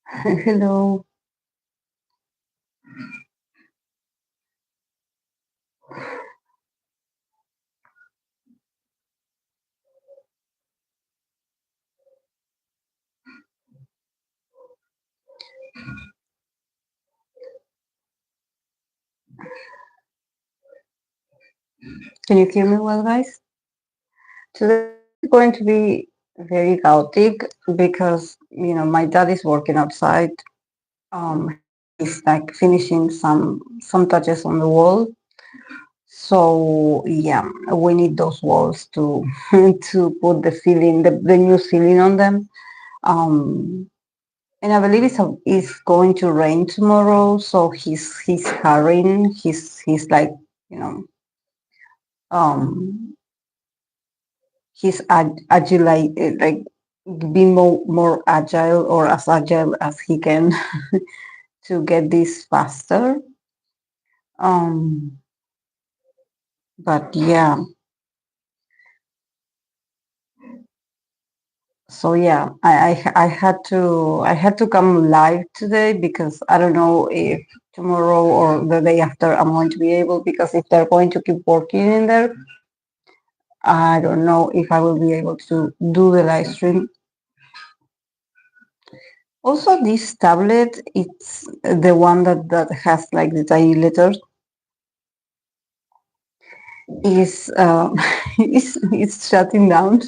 Hello. Can you hear me well, guys? Today is going to be very chaotic because my dad is working outside. He's like finishing some touches on the wall. So yeah, we need those walls to to put the ceiling, the new ceiling on them. Um, and I believe it's going to rain tomorrow, so he's hurrying. He's like you know um he's agile, like being more agile or as agile as he can to get this faster. Um, but yeah, so yeah, I had to come live today because I don't know if tomorrow or the day after I'm going to be able, because if they're going to keep working in there, I don't know if I will be able to do the live stream. Also, this tablet, it's the one that has like the tiny letters, is is shutting down.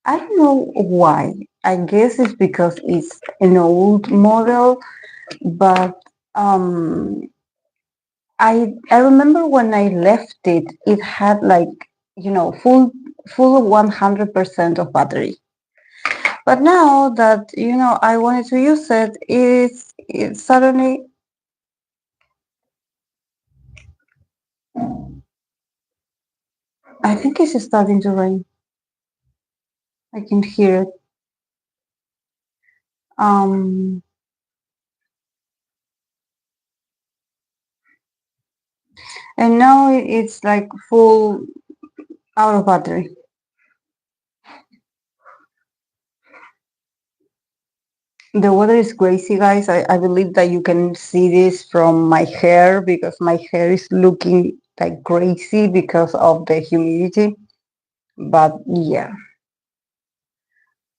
I don't know why. I guess it's because it's an old model, but I remember when I left it, it had like full 100% of battery. But now that I wanted to use it, it's suddenly, I think it's starting to rain. I can hear it. Um, and now it's like full out of battery. The weather is crazy, guys. I believe that you can see this from my hair because my hair is looking like crazy because of the humidity. But yeah,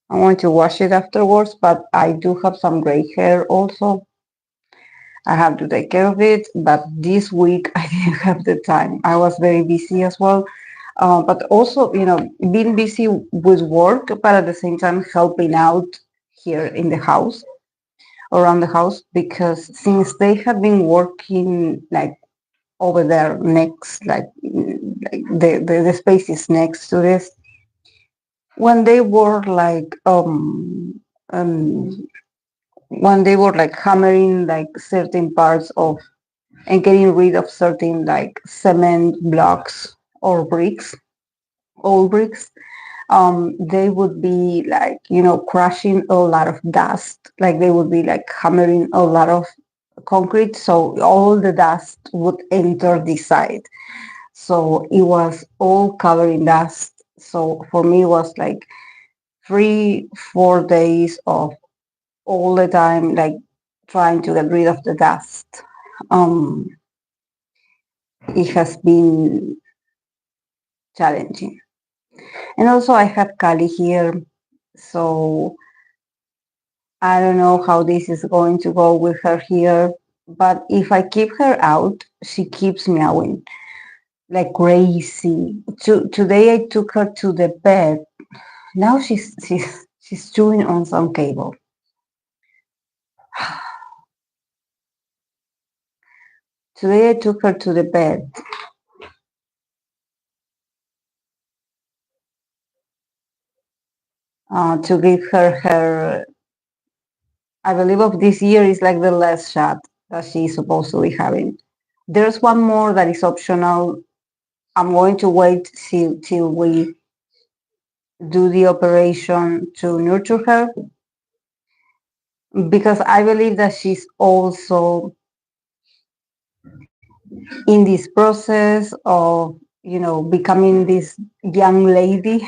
I want to wash it afterwards. But I do have some gray hair also. I have to take care of it. But this week I didn't have the time. I was very busy as well. But also, being busy with work, but at the same time helping out here in the house, around the house, because since they have been working like over there next, like the space is next to this, when they were like when they were like hammering like certain parts of and getting rid of certain like cement blocks or bricks, old bricks, they would be like crushing a lot of dust, like they would be like hammering a lot of concrete, so all the dust would enter this side, so it was all covered in dust. So for me it was like 3-4 days of all the time like trying to get rid of the dust. um it has been challenging, and also I have Kali here, so I don't know how this is going to go with her here, but if I keep her out, she keeps meowing like crazy. Today I took her to the vet Now she's chewing on some cable. Today I took her to the bed. To give her, I believe of this year is like the last shot that she's supposed to be having. There's one more that is optional. I'm going to wait till we do the operation to nurture her because I believe that she's also in this process of, becoming this young lady.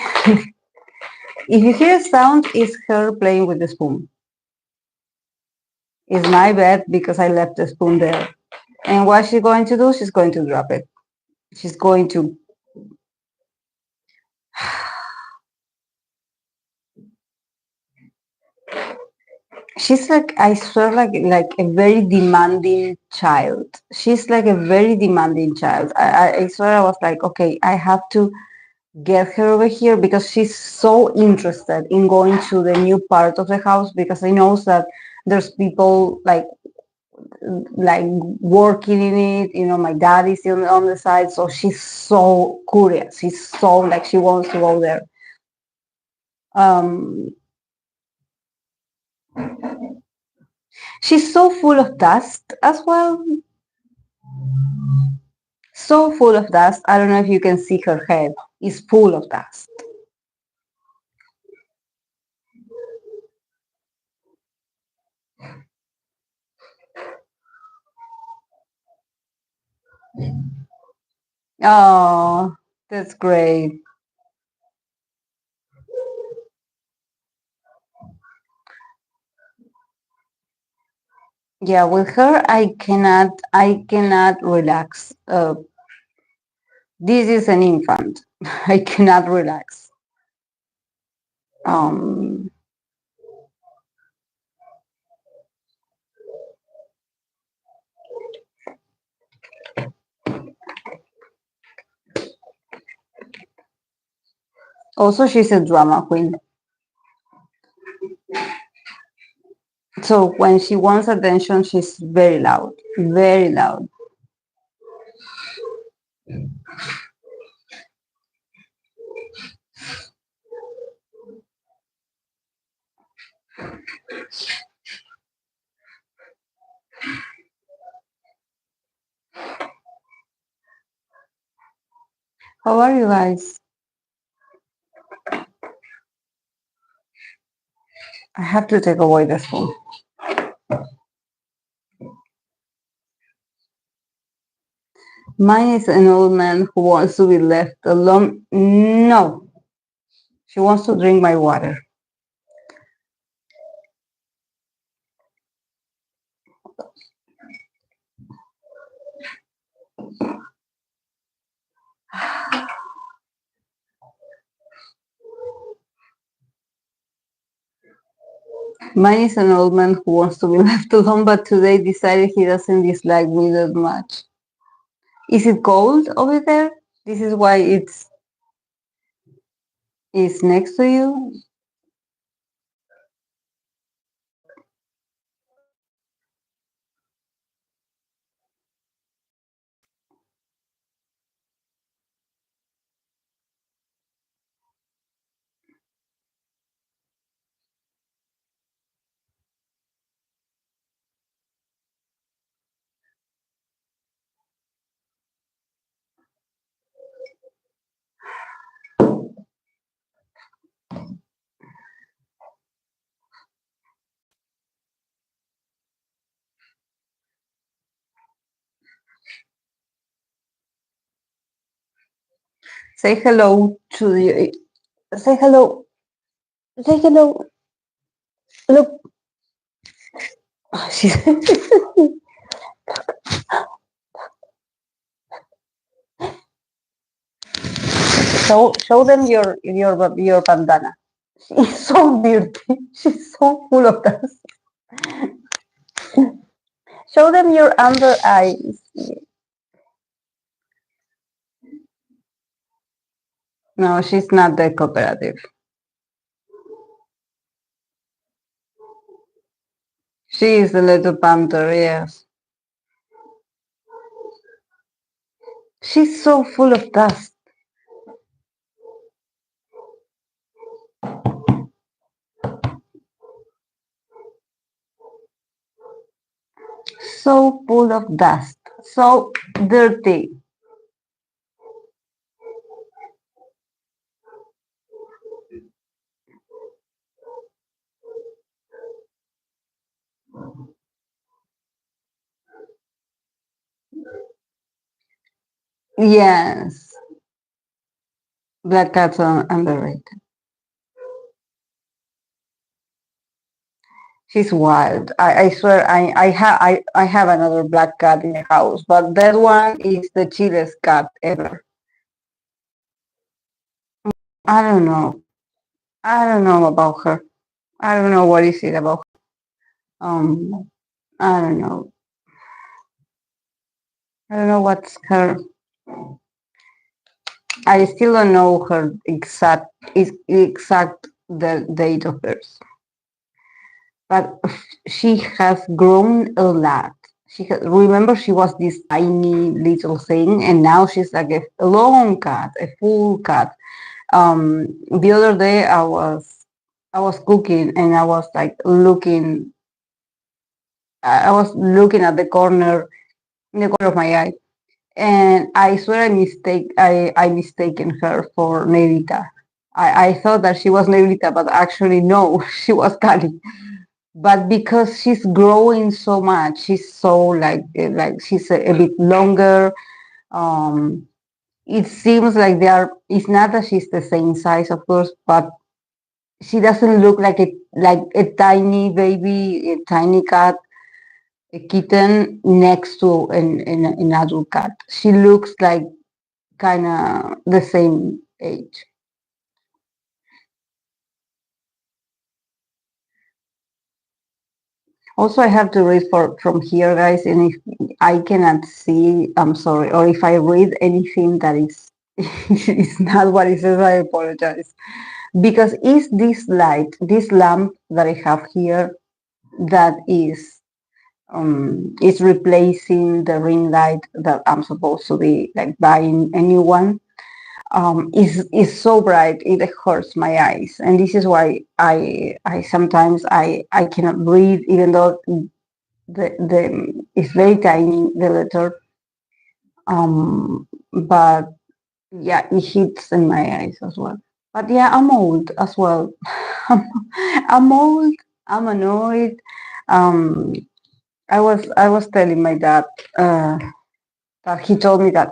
If you hear a sound, it's her playing with the spoon. It's my bad because I left the spoon there. And what she's going to do, she's going to drop it. She's going to. She's like, I swear, like a very demanding child. She's like a very demanding child. I swear I was like, okay, I have to get her over here because she's so interested in going to the new part of the house because she knows that there's people like working in it. My dad is on the side, so she's so curious. She's so like she wants to go there. Um, she's so full of dust as well. So full of dust. I don't know if you can see her head. It's full of dust. Oh, that's great. Yeah, with her, I cannot relax. This is an infant. I cannot relax. Um, Also, she's a drama queen. So when she wants attention, she's very loud, very loud. How are you guys? I have to take away this phone. Mine is an old man who wants to be left alone. No, she wants to drink my water. Mine is an old man who wants to be left alone, but today decided he doesn't dislike me that much. Is it cold over there? This is why it's next to you. Say hello to the. Say hello. Say hello. Look. Oh, show them your bandana. She's so dirty. She's so full of dust. Show them your under eyes. No, she's not that cooperative. She is the little panther, yes. She's so full of dust. So full of dust. So dirty. Yes. Black cats are underrated. She's wild. I swear I have another black cat in the house, but that one is the chillest cat ever. I don't know. I don't know about her. I don't know what is it about her. I don't know. I don't know what's her. I still don't know her exact the date of birth, but she has grown a lot. Remember she was this tiny little thing, and now she's like a long cat, a full cat. The other day I was cooking and I was like looking. I was looking at the corner in the corner of my eye, and I swear I mistaken her for Nerita. I thought that she was Nerita, but actually no, she was Kali. But because she's growing so much, she's so like she's a bit longer. Um, it seems like they are. It's not that she's the same size, of course, but she doesn't look like a tiny baby, a tiny cat, a kitten next to an adult cat. She looks like kind of the same age. Also, I have to read from here, guys, and if I cannot see, I'm sorry. Or if I read anything that is is not what it says, I apologize. Because is this light, this lamp that I have here, that is replacing the ring light that I'm supposed to be like buying a new one. Is so bright it hurts my eyes, and this is why I sometimes I cannot read even though the it's very tiny the letter, but yeah, it hits in my eyes as well. But yeah, I'm old as well. I'm old. I'm annoyed. Um, I was telling my dad uh, that he told me that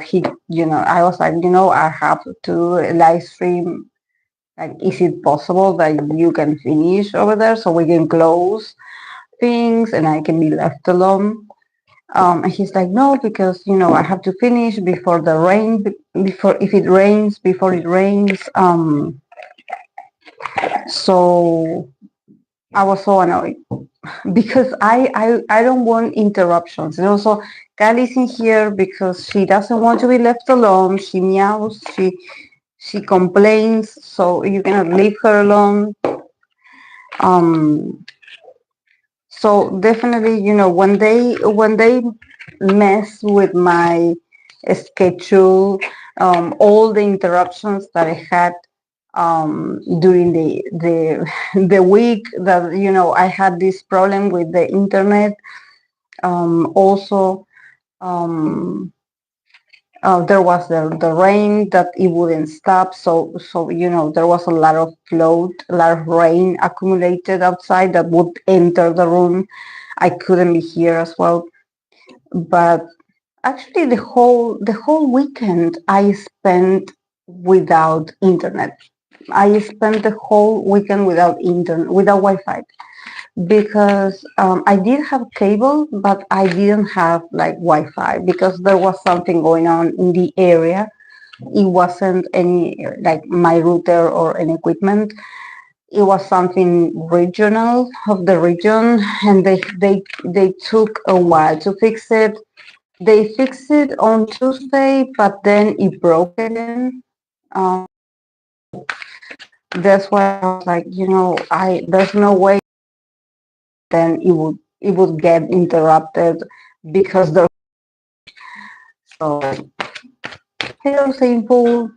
he, I was like, I have to live stream. Like, is it possible that you can finish over there so we can close things and I can be left alone? And he's like, no, because I have to finish before the rain, before if it rains, before it rains. So I was so annoyed because I don't want interruptions. And also, Kali's in here because she doesn't want to be left alone. She meows. She complains. So you cannot leave her alone. Um, so definitely, when they mess with my schedule, all the interruptions that I had during the the week that I had this problem with the internet. Also, um, there was the rain that it wouldn't stop. So there was a lot of flood, a lot of rain accumulated outside that would enter the room. I couldn't be here as well. But actually, the whole weekend I spent without internet. I spent the whole weekend without internet, without Wi-Fi, because I did have cable, but I didn't have like Wi-Fi because there was something going on in the area. It wasn't any like my router or any equipment. It was something regional of the region, and they took a while to fix it. They fixed it on Tuesday, but then it broke again. Um, that's why I was like, I there's no way then it would get interrupted because there's so hello simple.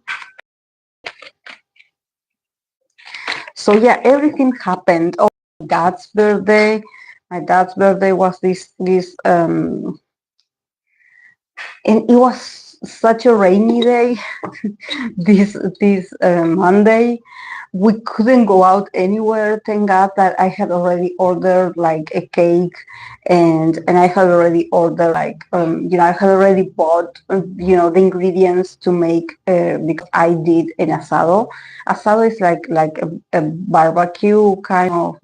So yeah, everything happened. Oh, dad's birthday. My dad's birthday was this and it was such a rainy day this Monday. We couldn't go out anywhere. Thank God that I had already ordered like a cake, and I had already ordered like I had already bought the ingredients to make because I did an asado. Asado is like a barbecue kind of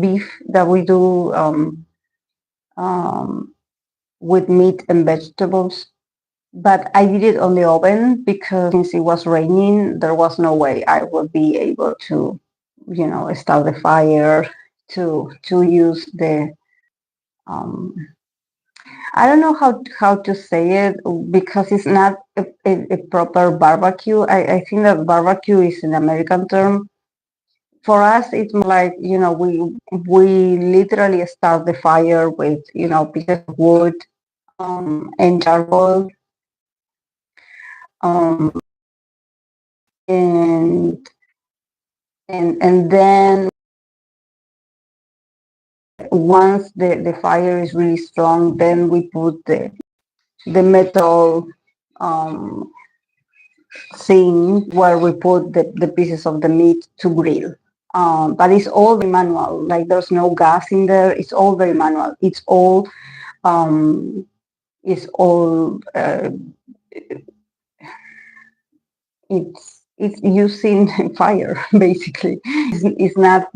beef that we do um, with meat and vegetables. But I did it on the oven because since it was raining, there was no way I would be able to, start the fire to use the. Um, I don't know how to say it because it's not a proper barbecue. I think that barbecue is an American term. For us, it's more like we literally start the fire with pieces of wood and charcoal. Um, and and then once the fire is really strong, then we put the metal um, thing where we put the pieces of the meat to grill. But it's all very manual. Like there's no gas in there. It's all very manual. Um, it's all it's using fire basically. It's not.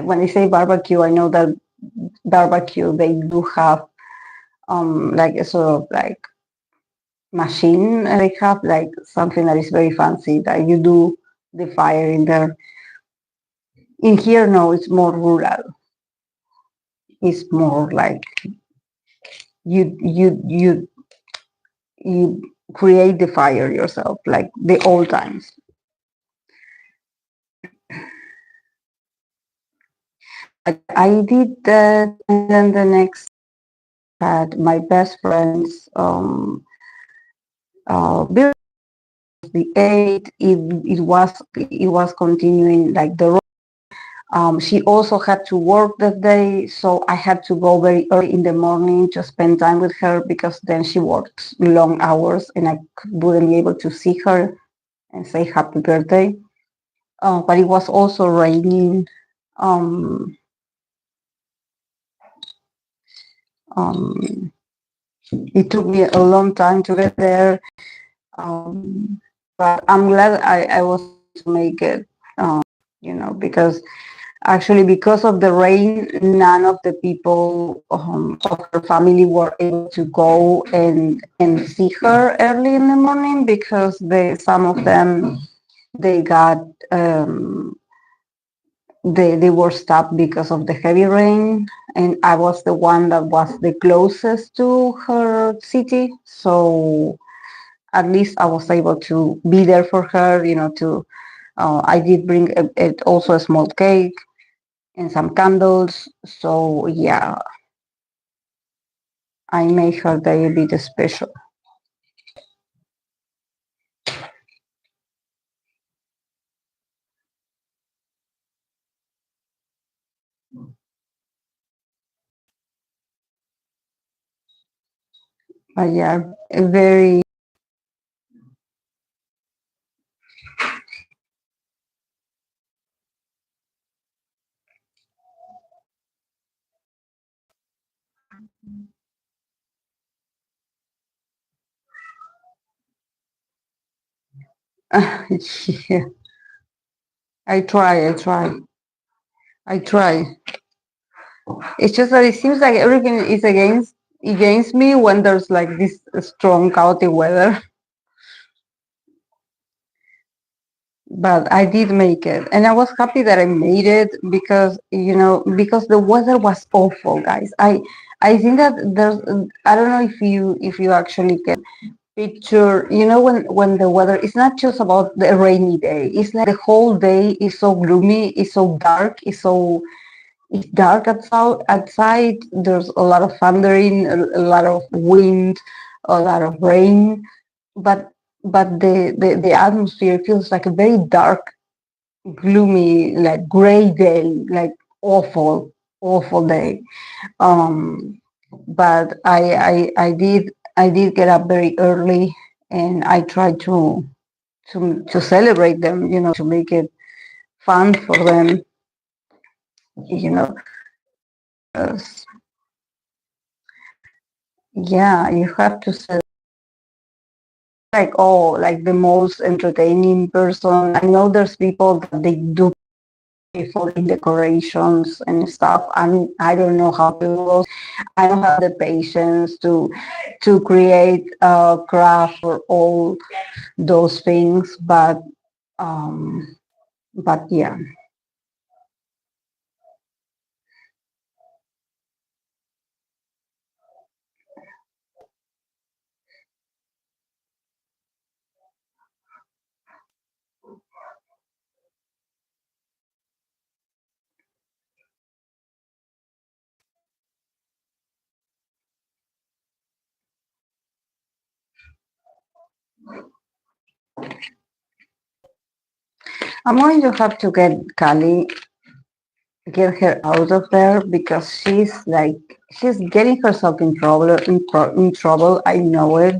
When I say barbecue, I know that barbecue they do have like a sort of like machine, and they have like something that is very fancy that you do the fire in there. In here, no, it's more rural. It's more like you you you you create the fire yourself, like the old times. I did that, and then the next had my best friend's birthday, the 8th. It was continuing like the. She also had to work that day, so I had to go very early in the morning to spend time with her because then she works long hours and I wouldn't be able to see her and say happy birthday. But it was also raining. Um, um, it took me a long time to get there, but I'm glad I was able to make it, because actually, because of the rain, none of the people of her family were able to go and see her early in the morning because some of them they got they were stopped because of the heavy rain, and I was the one that was the closest to her city, so at least I was able to be there for her. I did bring also a small cake and some candles. So yeah, I made her day a bit special. But yeah, a very yeah. I try. It's just that it seems like everything is against me when there's like this strong chaotic weather. But I did make it, and I was happy that I made it because the weather was awful, guys. I think that there's I don't know if you actually can picture, when the weather is not just about the rainy day. It's like the whole day is so gloomy, it's so dark, it's so it's dark outside. There's a lot of thundering, a lot of wind, a lot of rain, but the atmosphere feels like a very dark, gloomy, like gray day, like awful day. Um, but I did get up very early, and I tried to celebrate them, to make it fun for them, you know. 'Cause, yeah, you have to say like, oh, like the most entertaining person. I know there's people that they do pay for the decorations and stuff. I don't know how to do those. I don't have the patience to create a craft for all those things, um but yeah. I'm going to have to get her out of there, because she's getting herself in trouble. In trouble. I know it.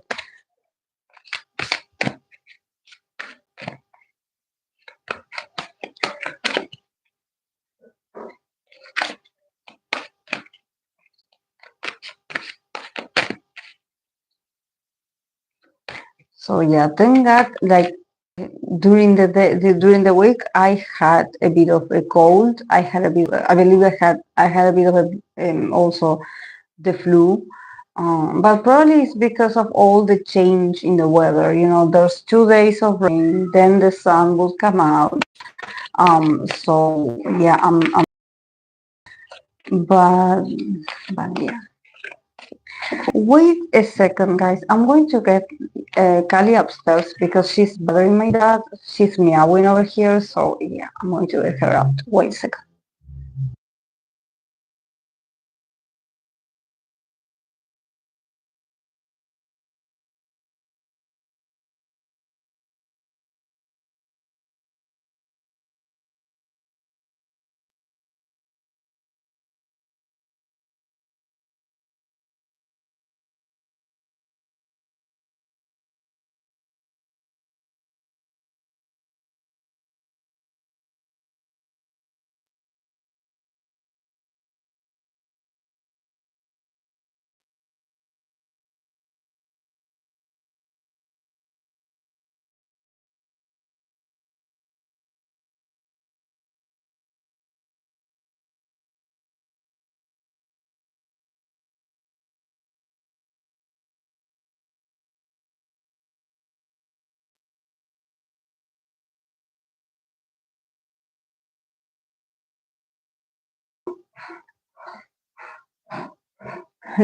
So yeah, thank God. Like during the week, I had a bit of a cold. I had a bit. I believe I had a bit of also the flu. But probably it's because of all the change in the weather. There's 2 days of rain, then the sun will come out. So yeah, but yeah. Wait a second, guys. I'm going to get Kali upstairs because she's bothering my dad. She's meowing over here. So yeah, I'm going to get her out. Wait a second.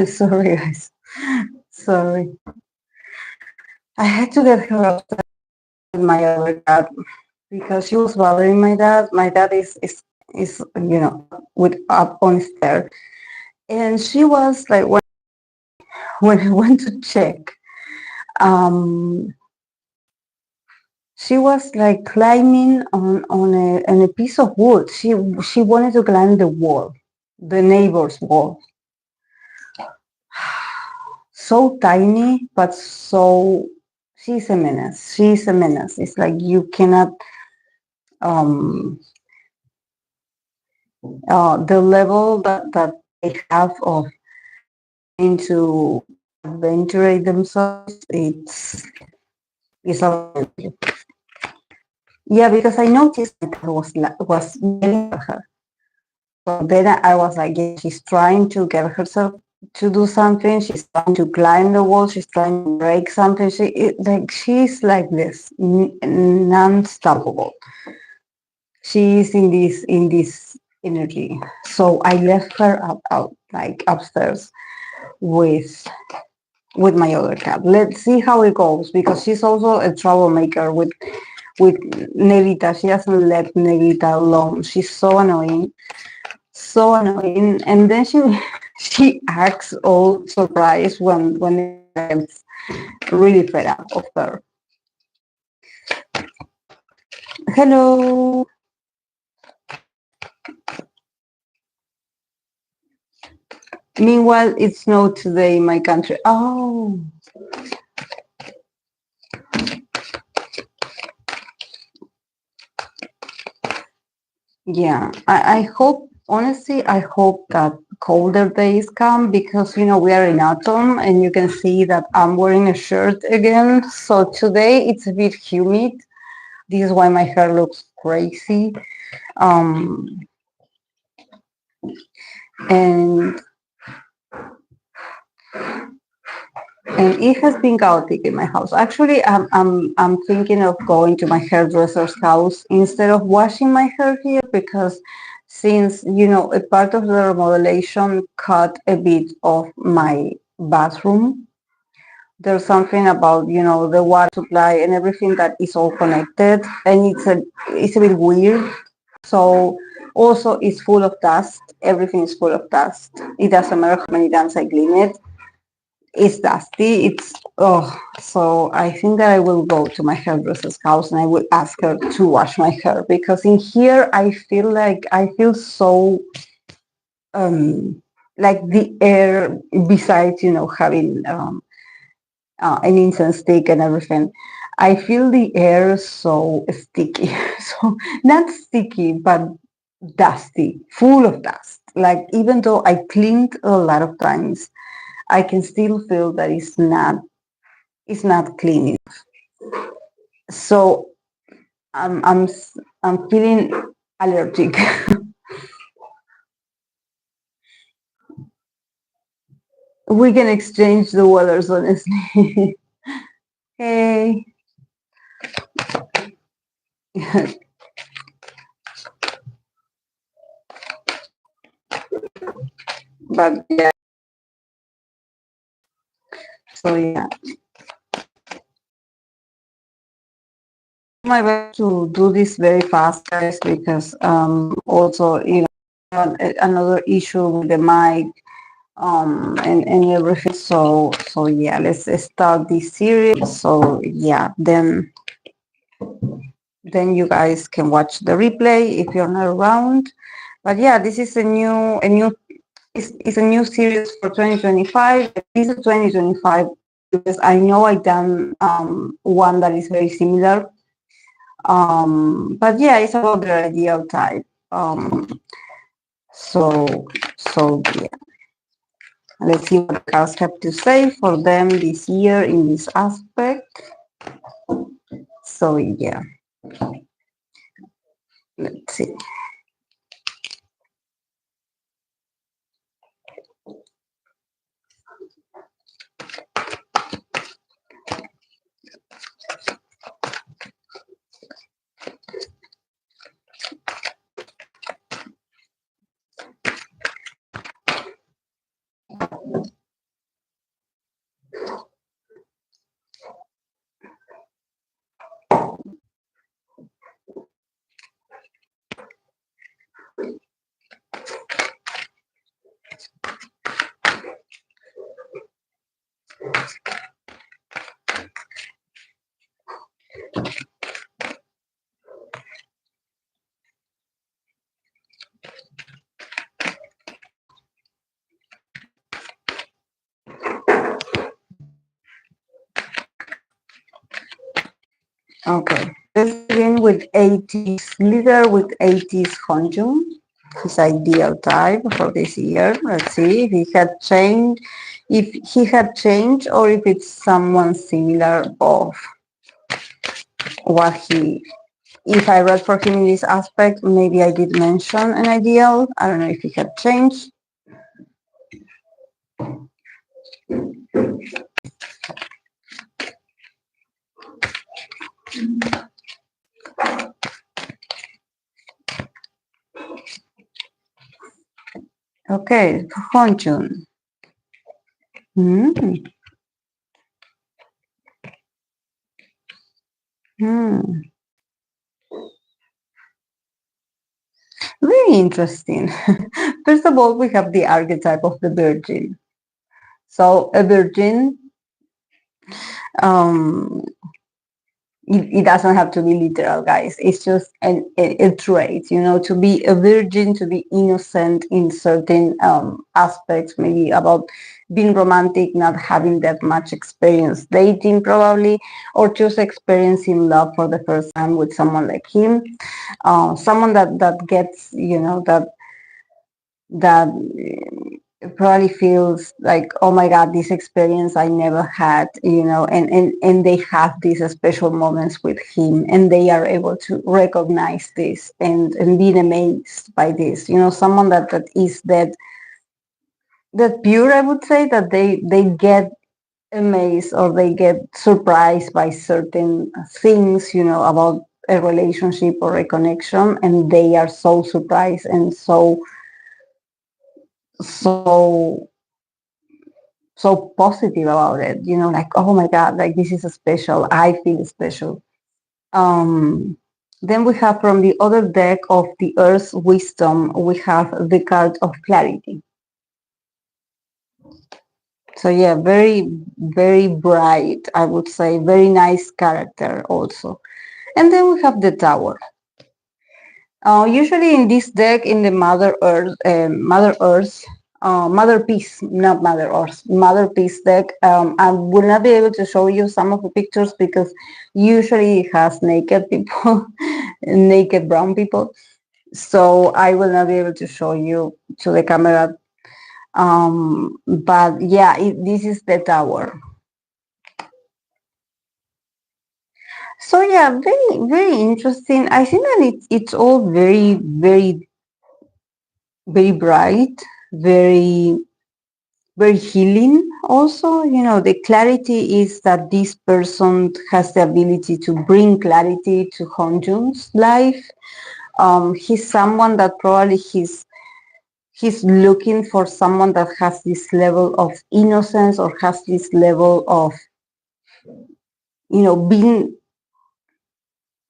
Sorry, guys. Sorry. I had to get her upstairs with my other cat because she was bothering my dad. My dad is with up on stairs, and she was like when I went to check, um, she was like climbing on a piece of wood. She wanted to climb the wall, the neighbor's wall. So tiny, but so she's a menace. She's a menace. It's like you cannot um the level that they have of into adventure themselves. It's a yeah, because I noticed that I was yelling at her. So then I was like, yeah, she's trying to get herself to do something. She's trying to climb the wall. She's trying to break something. She's like this, non-stoppable. She's in this energy. So I left her out like upstairs with my other cat. Let's see how it goes, because she's also a troublemaker with Negrita. She doesn't let Negrita alone. She's so annoying. So annoying. And then she she acts all surprised when it's really fed up of her. Hello. Meanwhile, it's snow today in my country. Oh, yeah. I hope, honestly, I hope that colder days come because, we are in autumn and you can see that I'm wearing a shirt again. So today it's a bit humid. This is why my hair looks crazy. Um, and and it has been chaotic in my house. Actually, I'm thinking of going to my hairdresser's house instead of washing my hair here because since a part of the remodelation cut a bit of my bathroom. There's something about the water supply and everything that is all connected, and it's a bit weird. So also it's full of dust. Everything is full of dust. It doesn't matter how many times I clean it. It's dusty. So I think that I will go to my hairdresser's house and I will ask her to wash my hair because in here I feel so like the air besides having an incense stick and everything. I feel the air so sticky. So not sticky, but dusty, full of dust. Like even though I cleaned a lot of times, I can still feel that it's not clean. So I'm feeling allergic. We can exchange the weathers, honestly. Hey, but yeah. So yeah, my best to do this very fast, guys, because also another issue with the mic and everything. So yeah, let's start this series. So yeah, then you guys can watch the replay if you're not around. But yeah, this is it's a new series for 2025. This is 2025 because I know I done one that is very similar. But yeah, it's about the ideal type. So yeah, let's see what the cards have to say for them this year in this aspect. So yeah, let's see. Okay, let's begin with Ateez, leader with Ateez Hongjoong. His ideal type for this year. Let's see if he had changed or if it's someone similar of what he. If I read for him in this aspect, maybe I did mention an ideal. I don't know if he had changed. Okay, Honjun. Hmm. Hmm. Very interesting. First of all, we have the archetype of the virgin. So a virgin, um, it doesn't have to be literal, guys. It's just a trait, to be a virgin, to be innocent in certain aspects, maybe about being romantic, not having that much experience dating probably, or just experiencing love for the first time with someone like him, someone that gets, that probably feels like, oh my god, this experience I never had, and they have these special moments with him, and they are able to recognize this and being amazed by this, someone that is that pure, I would say, that they get amazed or they get surprised by certain things, about a relationship or a connection, and they are so surprised and so so positive about it, like, oh my god, like this is a special, I feel special. um then we have from the other deck of the Earth's Wisdom, we have the card of Clarity. So yeah, very, very bright, I would say, very nice character also. And then we have the Tower. Usually in this deck, in the Mother Peace, not Mother Earth, Mother Peace deck, I will not be able to show you some of the pictures because usually it has naked people, naked brown people. So I will not be able to show you to the camera. But yeah, this is the Tower. So yeah, very, very interesting. I think that it's all very, very, very bright, very, very healing also. The clarity is that this person has the ability to bring clarity to Honjun's life. He's someone that probably he's looking for someone that has this level of innocence or has this level of, being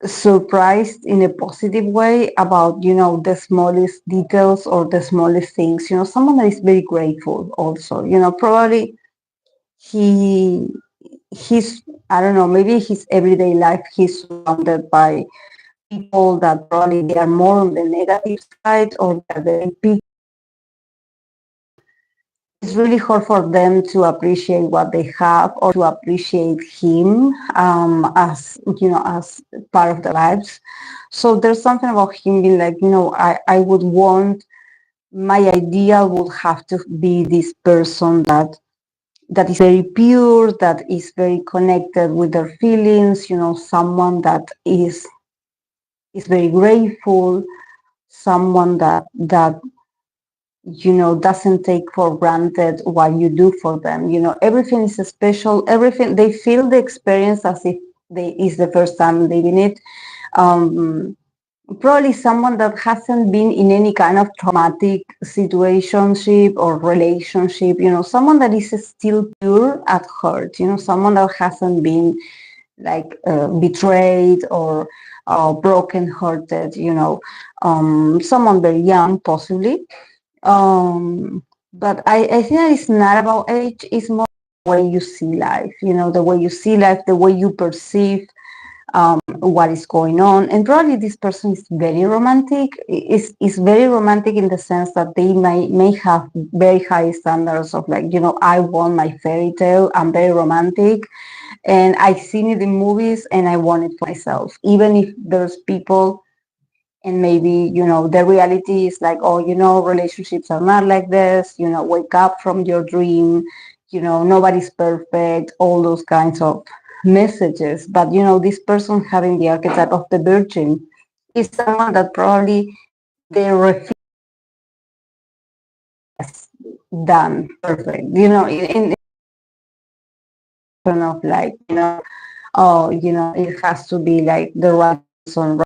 surprised in a positive way about, the smallest details or the smallest things. Someone that is very grateful also. Probably he's, I don't know, maybe his everyday life he's surrounded by people that probably they are more on the negative side, or they're very picky. It's really hard for them to appreciate what they have or to appreciate him, as as part of their lives. So there's something about him being like, I would want, my ideal would have to be this person that is very pure, that is very connected with their feelings, someone that is very grateful, someone that doesn't take for granted what you do for them. Everything is special, everything, they feel the experience as if they is the first time living it. Probably someone that hasn't been in any kind of traumatic situationship or relationship, someone that is still pure at heart, someone that hasn't been like betrayed or broken hearted, someone very young possibly. But I think that it's not about age, it's more the way you see life, the way you see life, the way you perceive what is going on. And probably this person is very romantic, is very romantic in the sense that they may have very high standards of like, I want my fairy tale, I'm very romantic, and I've seen it in movies and I want it for myself. Even if there's people and maybe, the reality is like, oh, relationships are not like this, wake up from your dream, nobody's perfect, all those kinds of messages. But, this person having the archetype of the Virgin is someone that probably they refuse done perfect, in of like, oh, it has to be like the right person.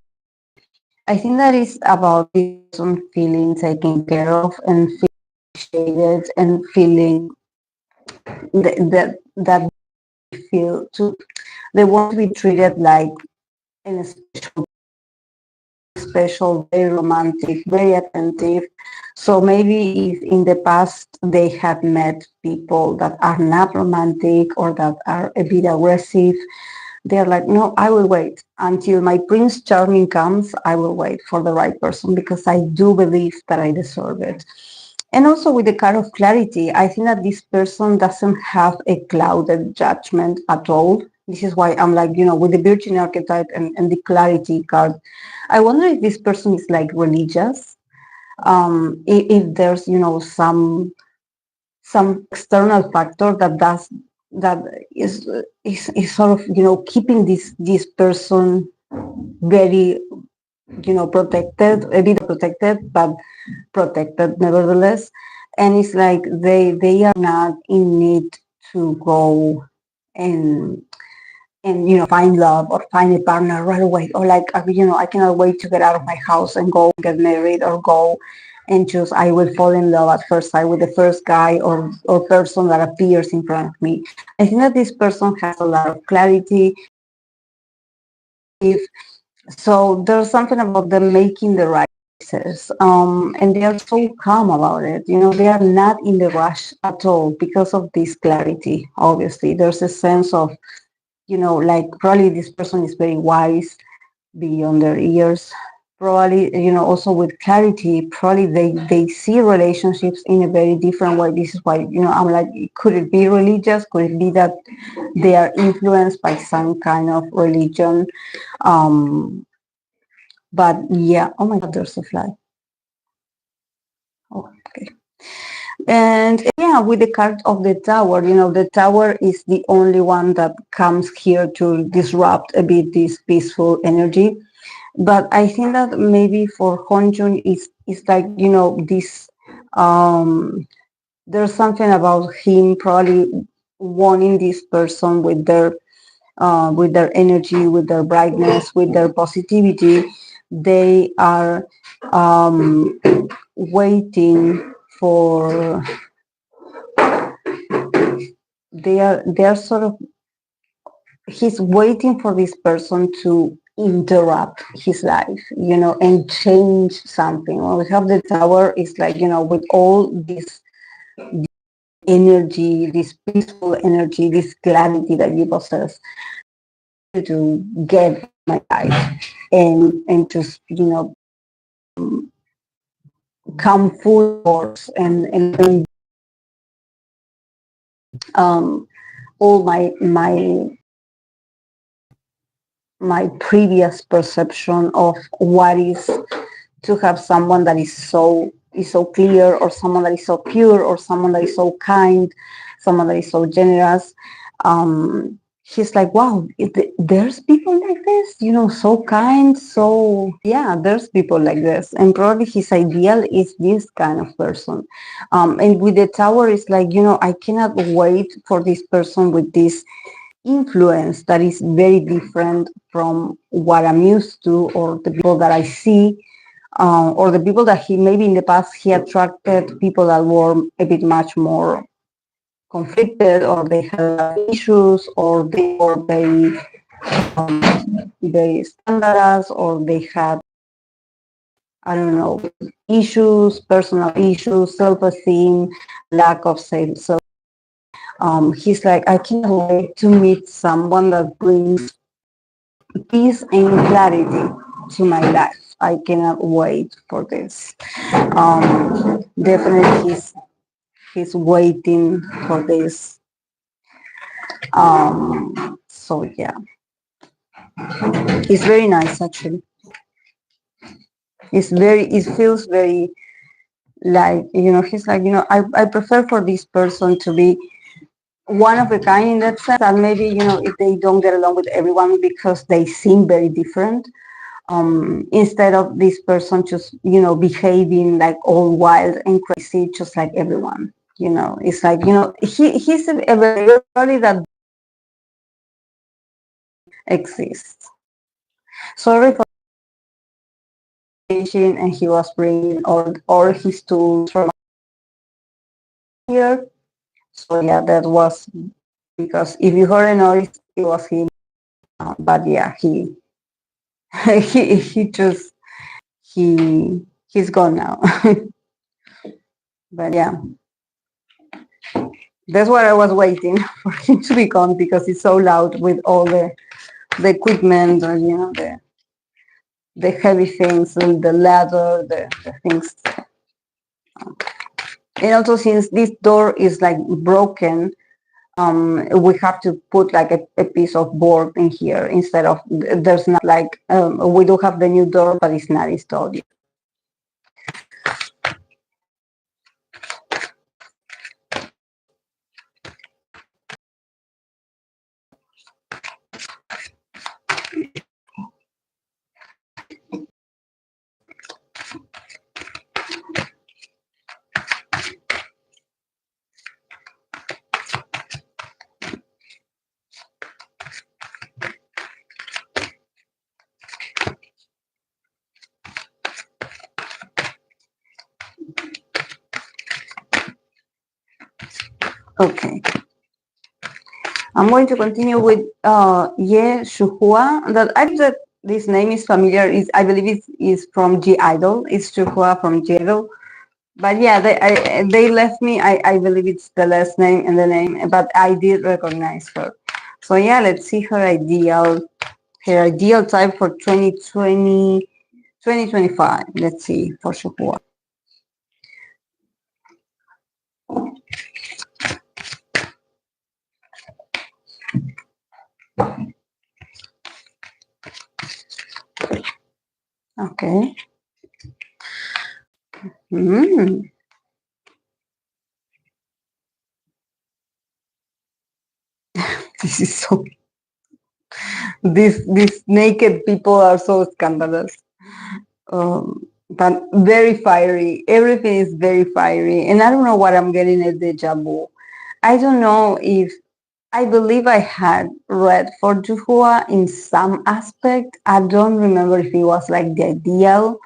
I think that is about this person feeling taken care of and feeling appreciated and feeling that they feel to, they want to be treated like in a special special, very romantic, very attentive. So maybe if in the past they had met people that are not romantic or that are a bit aggressive, they're like, no, I will wait until my Prince Charming comes. I will wait for the right person because I do believe that I deserve it. And also with the card of clarity, I think that this person doesn't have a clouded judgment at all. This is why I'm like, with the Virgin archetype and the clarity card, I wonder if this person is like religious. If there's, some external factor that is sort of, keeping this person very, protected, a bit protected, but protected nevertheless. And it's like they are not in need to go and find love or find a partner right away, or like, I cannot wait to get out of my house and go get married or go and choose, I will fall in love at first sight with the first guy or person that appears in front of me. I think that this person has a lot of clarity. So there's something about them making the right choices, and they are so calm about it. They are not in the rush at all because of this clarity. Obviously, there's a sense of, like probably this person is very wise beyond their years. Probably, also with clarity, probably they see relationships in a very different way. This is why, I'm like, could it be religious? Could it be that they are influenced by some kind of religion? But yeah, oh my God, there's a fly. Oh, okay. And yeah, with the card of the tower, the tower is the only one that comes here to disrupt a bit this peaceful energy. But I think that maybe for Honjun is like, this, there's something about him probably wanting this person with their energy, with their brightness, with their positivity. They are waiting for, they are sort of, he's waiting for this person to interrupt his life, and change something. When we have the tower, it's like, with all this energy, this peaceful energy, this clarity that you possess, to get my life and just, come full force and all my previous perception of what is to have someone that is so clear, or someone that is so pure, or someone that is so kind, someone that is so generous. He's like, wow, there's people like this, so kind. So yeah, there's people like this, and probably his ideal is this kind of person. And with the tower, it's like, I cannot wait for this person with this influence that is very different from what I'm used to, or the people that I see, or the people that he maybe in the past he attracted people that were a bit much more conflicted, or they had issues, or they were very standardized, or they had, I don't know, issues, personal issues, self-esteem, lack of self. He's like, I can't wait to meet someone that brings peace and clarity to my life. I cannot wait for this. Definitely, he's waiting for this. So yeah, it's very nice actually. It feels very like, he's like, I prefer for this person to be one of a kind in that sense, and maybe, if they don't get along with everyone because they seem very different, instead of this person just, behaving like all wild and crazy, just like everyone. It's like, he's a everybody that exists. Sorry for and he was bringing all his tools from here. So yeah, that was because if you heard a noise, it was him. But yeah, he he just he's gone now. But yeah, that's what I was waiting for him to be gone because it's so loud with all the equipment or the heavy things and the ladder, the things. And also since this door is like broken, we have to put like a piece of board in here instead of, there's not like, we do have the new door, but it's not installed yet. Okay. I'm going to continue with Shuhua. That I believe that this name is familiar. I believe it is from G Idol. It's Shuhua from G Idol. But yeah, they left me. I believe it's the last name and the name, but I did recognize her. So yeah, let's see her ideal type for 2020, 2025. Let's see for Shuhua. Okay. This is so. These naked people are so scandalous. But very fiery. Everything is very fiery, and I don't know what I'm getting a deja vu. I don't know if I believe I had read for Juhua in some aspect. I don't remember if it was like the ideal,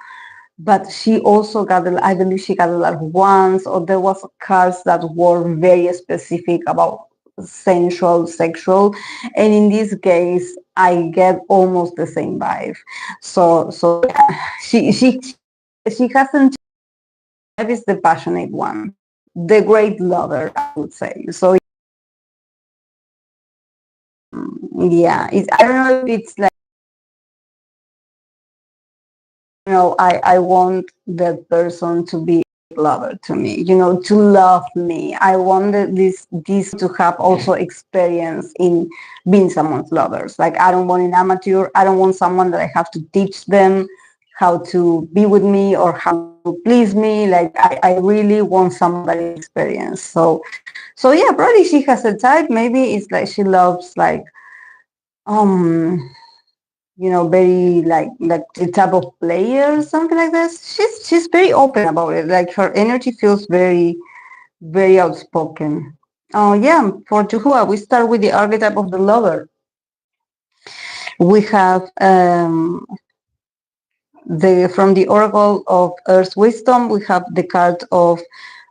but she also got, I believe she got a lot of ones, or there was cards that were very specific about sensual, sexual, and in this case, I get almost the same vibe. So yeah, she hasn't. That is the passionate one, the great lover, I would say. So yeah, I don't know if it's like, I want that person to be a lover to me, to love me. I want this to have also experience in being someone's lovers. Like, I don't want an amateur. I don't want someone that I have to teach them how to be with me or how to please me. Like, I really want somebody experience. So yeah, probably she has a type. Maybe it's like she loves like very like the type of player, something like this. She's very open about it. Like, her energy feels very, very outspoken. Oh yeah, for Juhua, we start with the archetype of the lover. We have from the Oracle of Earth's Wisdom, we have the card of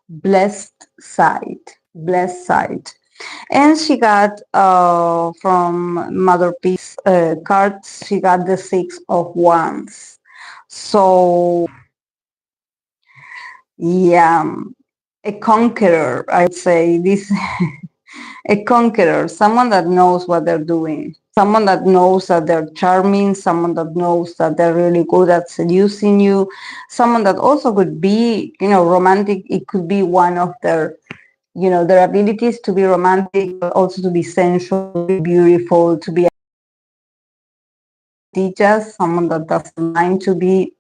Blessed Side. Blessed Side. And she got from Mother Peace cards, she got the Six of Wands. So yeah, a conqueror, I'd say. This a conqueror, someone that knows what they're doing, someone that knows that they're charming, someone that knows that they're really good at seducing you, someone that also could be, romantic. It could be one of their abilities to be romantic, but also to be sensual, to be beautiful, to be teachers, someone that doesn't mind to be,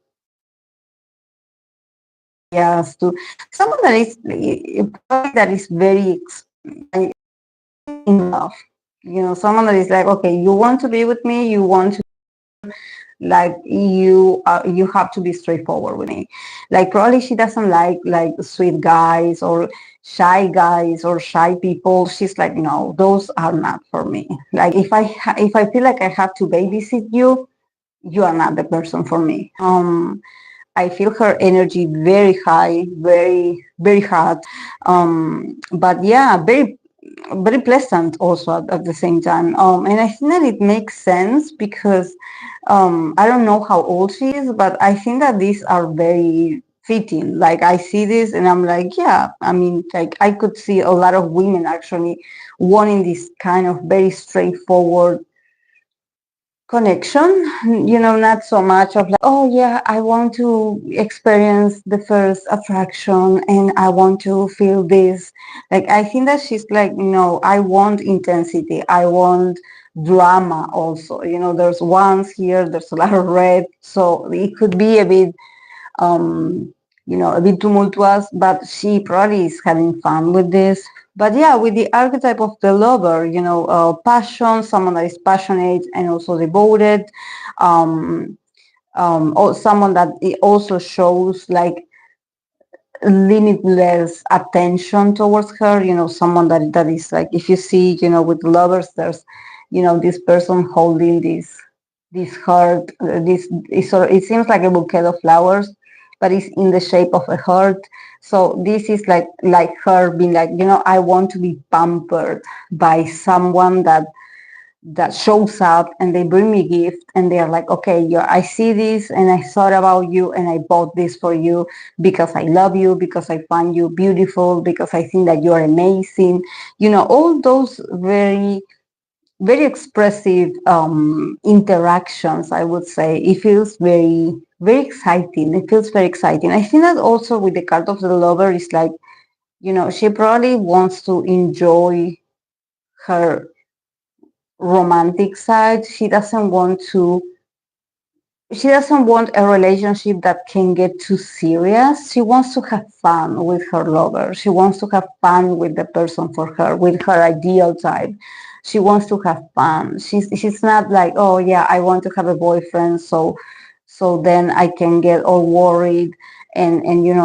yes, to someone that is very in love. Someone that is like, okay, you want to be with me, you want to, like, you have to be straightforward with me. Like, probably she doesn't like sweet guys or shy people. She's like, no, those are not for me. Like, if I feel like I have to babysit you, you are not the person for me. I feel her energy very high, very, very hot. But yeah, very, very pleasant also at the same time. And I think that it makes sense because I don't know how old she is, but I think that these are very fitting. Like I see this and I'm like, yeah, I mean, like I could see a lot of women actually wanting this kind of very straightforward connection, not so much of like, oh yeah, I want to experience the first attraction and I want to feel this. Like I think that she's like, no, I want intensity, I want drama also. There's ones here, there's a lot of red, so it could be a bit a bit tumultuous, but she probably is having fun with this. But yeah, with the archetype of the lover, passion, someone that is passionate and also devoted, um, or someone that it also shows like limitless attention towards her, someone that is like, if you see, with lovers, there's, this person holding this heart, this is sort it seems like a bouquet of flowers, but it's in the shape of a heart. So this is like her being like, I want to be pampered by someone that shows up and they bring me gift and they are like, okay, yeah, I see this and I thought about you and I bought this for you because I love you, because I find you beautiful, because I think that you're amazing. All those very, very expressive interactions, I would say. It feels very, very exciting. It feels very exciting. I think that also with the card of the lover is like, she probably wants to enjoy her romantic side. She doesn't want a relationship that can get too serious. She wants to have fun with her lover. She wants to have fun with the person for her, with her ideal type. She wants to have fun. She's not like, oh yeah, I want to have a boyfriend, so then I can get all worried and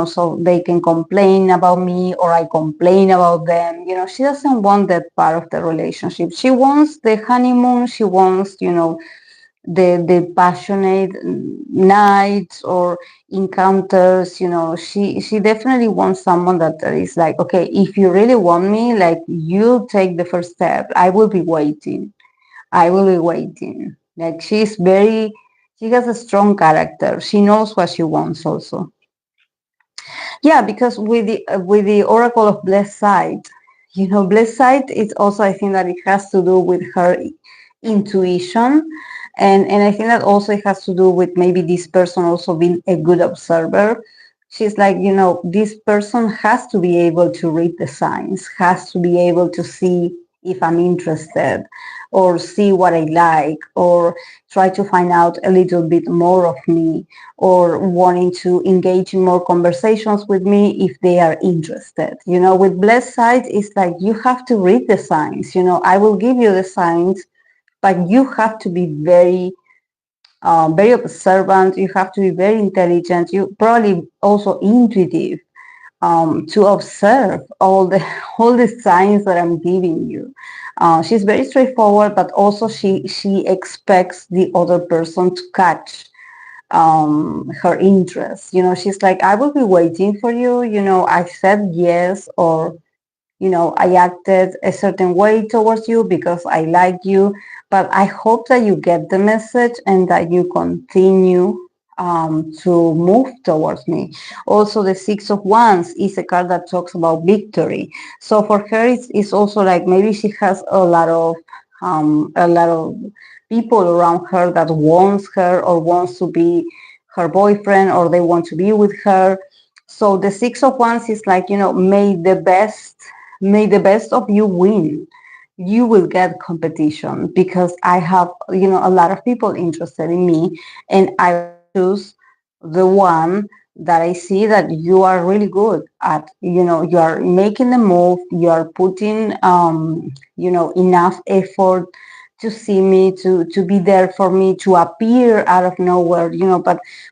so they can complain about me or I complain about them. She doesn't want that part of the relationship. She wants the honeymoon. She wants, the passionate nights or encounters. She definitely wants someone that is like, okay, if you really want me, like, you take the first step. I will be waiting. Like, she has a strong character. She knows what she wants also. Yeah, because with the Oracle of Blessed Sight, Blessed Sight is also, I think that it has to do with her intuition, and I think that also it has to do with maybe this person also being a good observer. She's like, this person has to be able to read the signs, has to be able to see if I'm interested, or see what I like, or try to find out a little bit more of me, or wanting to engage in more conversations with me if they are interested. With Blessed Sight, it's like you have to read the signs. I will give you the signs, but you have to be very, very observant. You have to be very intelligent. You probably also intuitive, to observe all the all the signs that I'm giving you. She's very straightforward, but also she expects the other person to catch her interest. She's like, I will be waiting for you. I said yes, or I acted a certain way towards you because I like you, but I hope that you get the message and that you continue to move towards me. Also, the Six of Wands is a card that talks about victory. So for her, it's also like maybe she has a lot of people around her that wants her or wants to be her boyfriend, or they want to be with her. So the Six of Wands is like, may the best of you win. You will get competition because I have, a lot of people interested in me, and I will choose the one that I see that you are really good at. You are making the move, you are putting, enough effort to see me, to be there for me, to appear out of nowhere,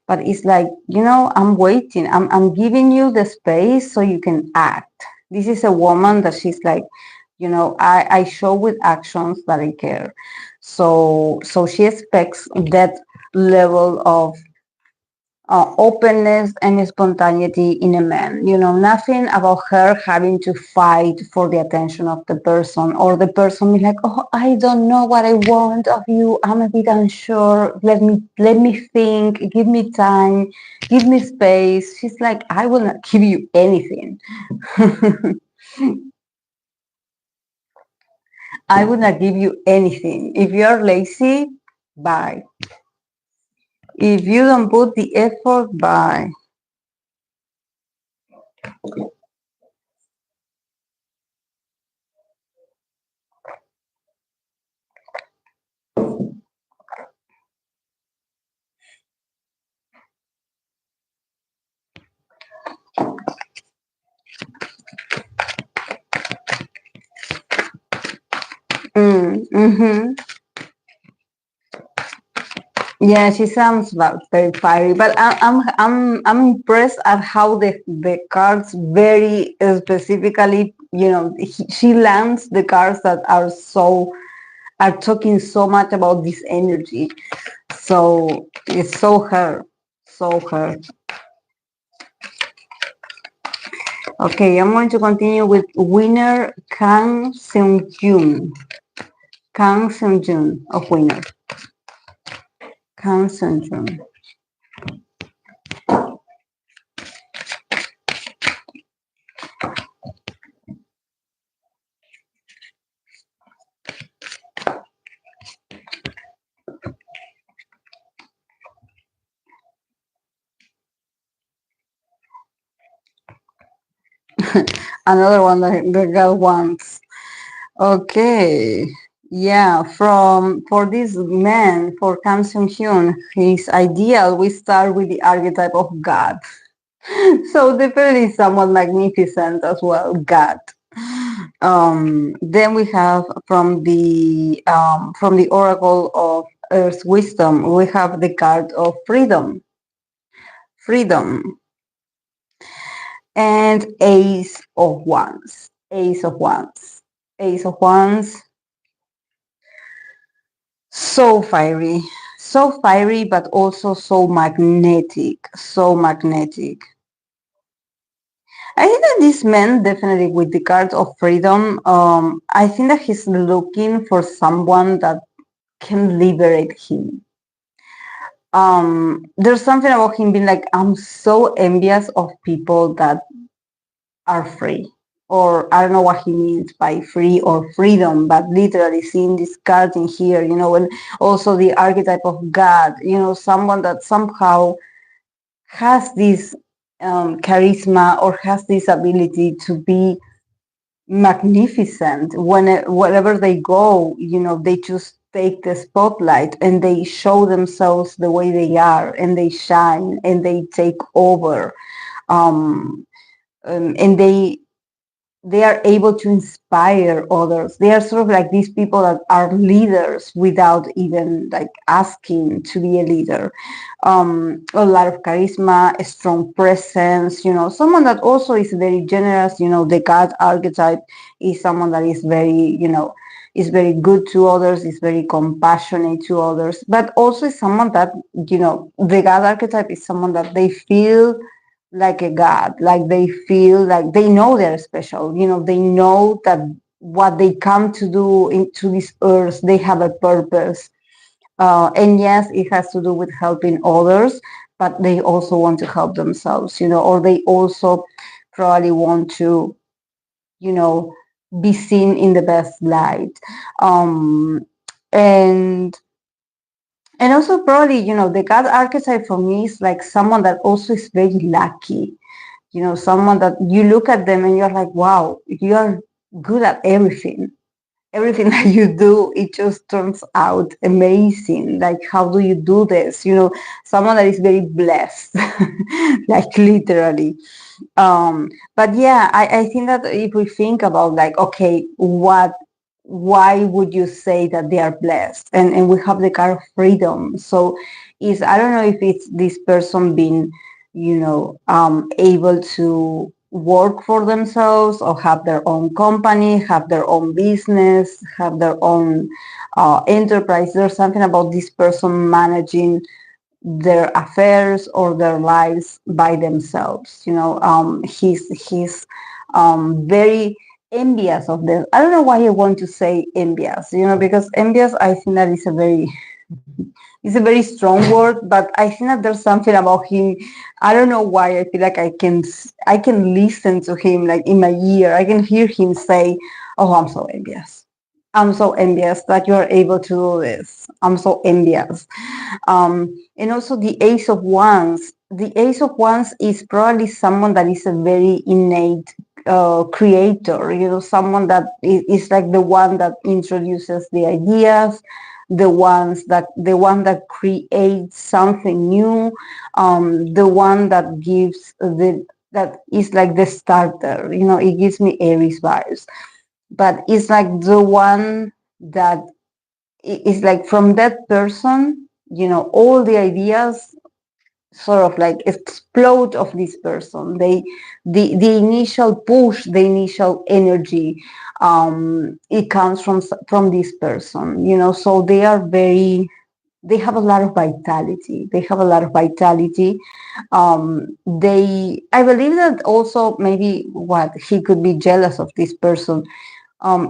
but it's like, I'm waiting. I'm giving you the space so you can act. This is a woman that she's like, I show with actions that I care. So she expects that level openness and spontaneity in a man. Nothing about her having to fight for the attention of the person, or the person be like, oh, I don't know what I want of you. I'm a bit unsure. Let me think. Give me time. Give me space. She's like, I will not give you anything. I will not give you anything. If you're lazy, bye. If you don't put the effort, bye. Mm-hmm. Yeah, she sounds very fiery, but I'm impressed at how the cards very specifically, she lands the cards that are talking so much about this energy. So it's so her. Okay, I'm going to continue with winner Kang Seungjoon. Kang Seungjoon of winner. Kang Seungjoon. Another one that the girl wants. Okay. Yeah, for this man, for Kang Seung-hyun, his ideal, we start with the archetype of God. So definitely someone magnificent as well, God. Then we have from the Oracle of Earth's Wisdom, we have the card of freedom. Freedom. And Ace of Wands. Ace of Wands. Ace of Wands. So fiery, but also so magnetic. So magnetic. I think that this man, definitely with the card of freedom, I think that he's looking for someone that can liberate him. There's something about him being like, I'm so envious of people that are free. Or I don't know what he means by free or freedom, but literally seeing this card in here, and also the archetype of God, someone that somehow has this charisma or has this ability to be magnificent. Wherever they go, they just take the spotlight and they show themselves the way they are, and they shine and they take over. And they are able to inspire others. They are sort of like these people that are leaders without even like asking to be a leader. A lot of charisma, a strong presence, someone that also is very generous. The God archetype is someone that is very, is very good to others, is very compassionate to others, but also is someone that, the God archetype is someone that they feel like a god, like they feel like they know they're special, they know that what they come to do into this earth, they have a purpose. And yes, it has to do with helping others, but they also want to help themselves, or they also probably want to, be seen in the best light. um, and and also probably, the god archetype for me is like someone that also is very lucky. Someone that you look at them and you're like, wow, you are good at everything. Everything that you do, it just turns out amazing. Like, how do you do this? Someone that is very blessed, like literally. But yeah, I think that if we think about like, okay, why would you say that they are blessed? And we have the card of freedom. So I don't know if it's this person being, able to work for themselves or have their own company, have their own business, have their own enterprise. There's something about this person managing their affairs or their lives by themselves. He's very envious of them. I don't know why I want to say envious, because envious, I think that is a very it's a very strong word, but I think that there's something about him. I don't know why. I feel like I can listen to him like in my ear. I can hear him say, "Oh, I'm so envious. I'm so envious that you are able to do this. I'm so envious." And also the Ace of Wands. The Ace of Wands is probably someone that is a very innate creator. Someone that is like the one that introduces the ideas, the one that creates something new, the one that gives that is like the starter. It gives me Aries vibes, but it's like the one that is like from that person. All the ideas sort of like explode of this person. The initial push, the initial energy, it comes from this person. So they have a lot of vitality. I believe that also maybe what he could be jealous of this person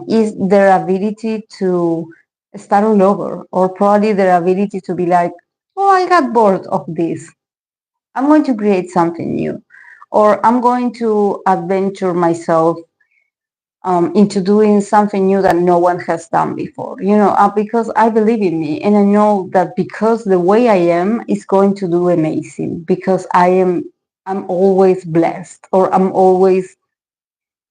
is their ability to start all over, or probably their ability to be like, oh, I got bored of this. I'm going to create something new, or I'm going to adventure myself into doing something new that no one has done before. Because I believe in me, and I know that because the way I am is going to do amazing. Because I'm always blessed, or I'm always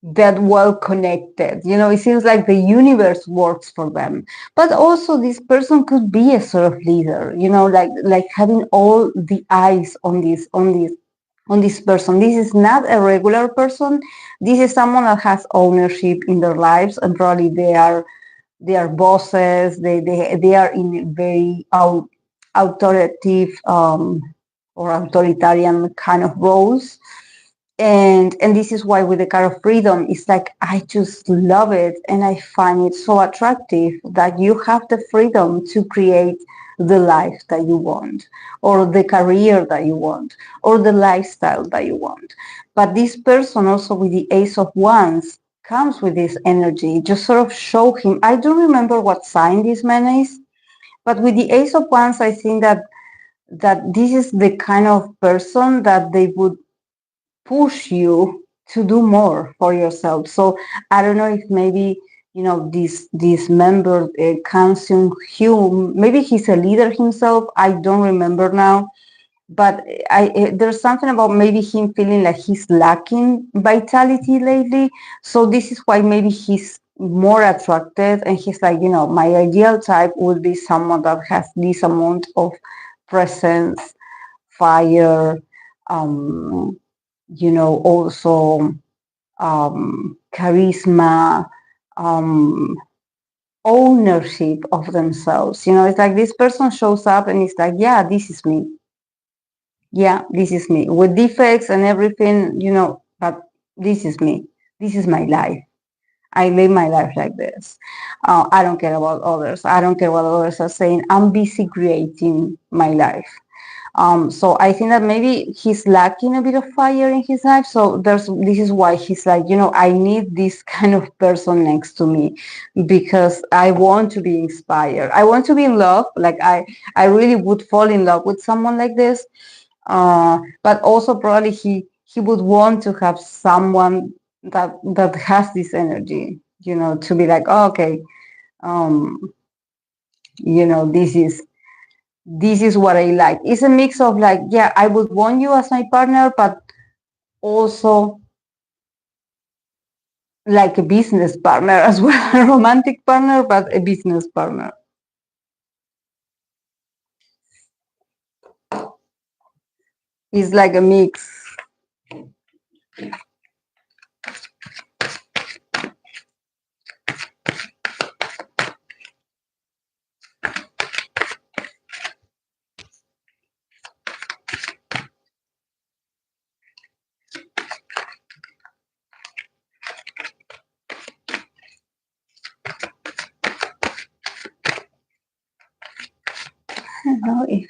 that well connected. It seems like the universe works for them. But also this person could be a sort of leader, like having all the eyes on this person. This is not a regular person. This is someone that has ownership in their lives, and probably they are bosses. They are in very authoritative or authoritarian kind of roles. And this is why with the card of freedom, it's like I just love it, and I find it so attractive that you have the freedom to create the life that you want, or the career that you want, or the lifestyle that you want. But this person also with the Ace of Wands comes with this energy. Just sort of show him. I don't remember what sign this man is, but with the Ace of Wands, I think that this is the kind of person that they would push you to do more for yourself. So I don't know if maybe this member Kang Seunghoon, maybe he's a leader himself. I don't remember now, but there's something about maybe him feeling like he's lacking vitality lately. So this is why maybe he's more attracted, and he's like, my ideal type would be someone that has this amount of presence, fire, also charisma, um, ownership of themselves. It's like this person shows up and it's like, yeah, this is me. Yeah, this is me with defects and everything, but this is me. This is my life. I live my life like this. I don't care about others. I don't care what others are saying. I'm busy creating my life. So I think that maybe he's lacking a bit of fire in his life. So this is why he's like, I need this kind of person next to me, because I want to be inspired. I want to be in love. Like I really would fall in love with someone like this. But also probably he would want to have someone that has this energy, to be like, oh, okay, um, this is what I like. It's a mix of like, yeah, I would want you as my partner, but also like a business partner as well, a romantic partner, but a business partner. It's like a mix. I don't know if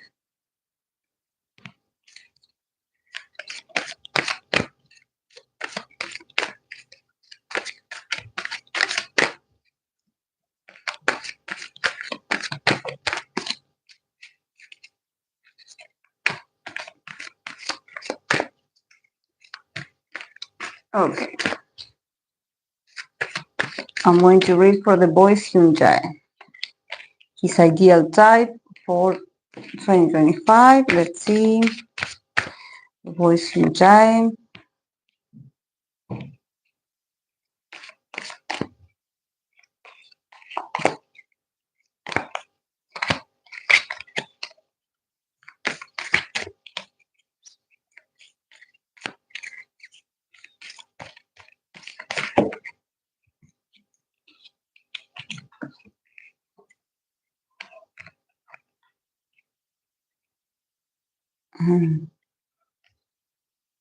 Okay, I'm going to read for the boys Hyunjae. His ideal type for 2025. Let's see. The boys Hyunjae.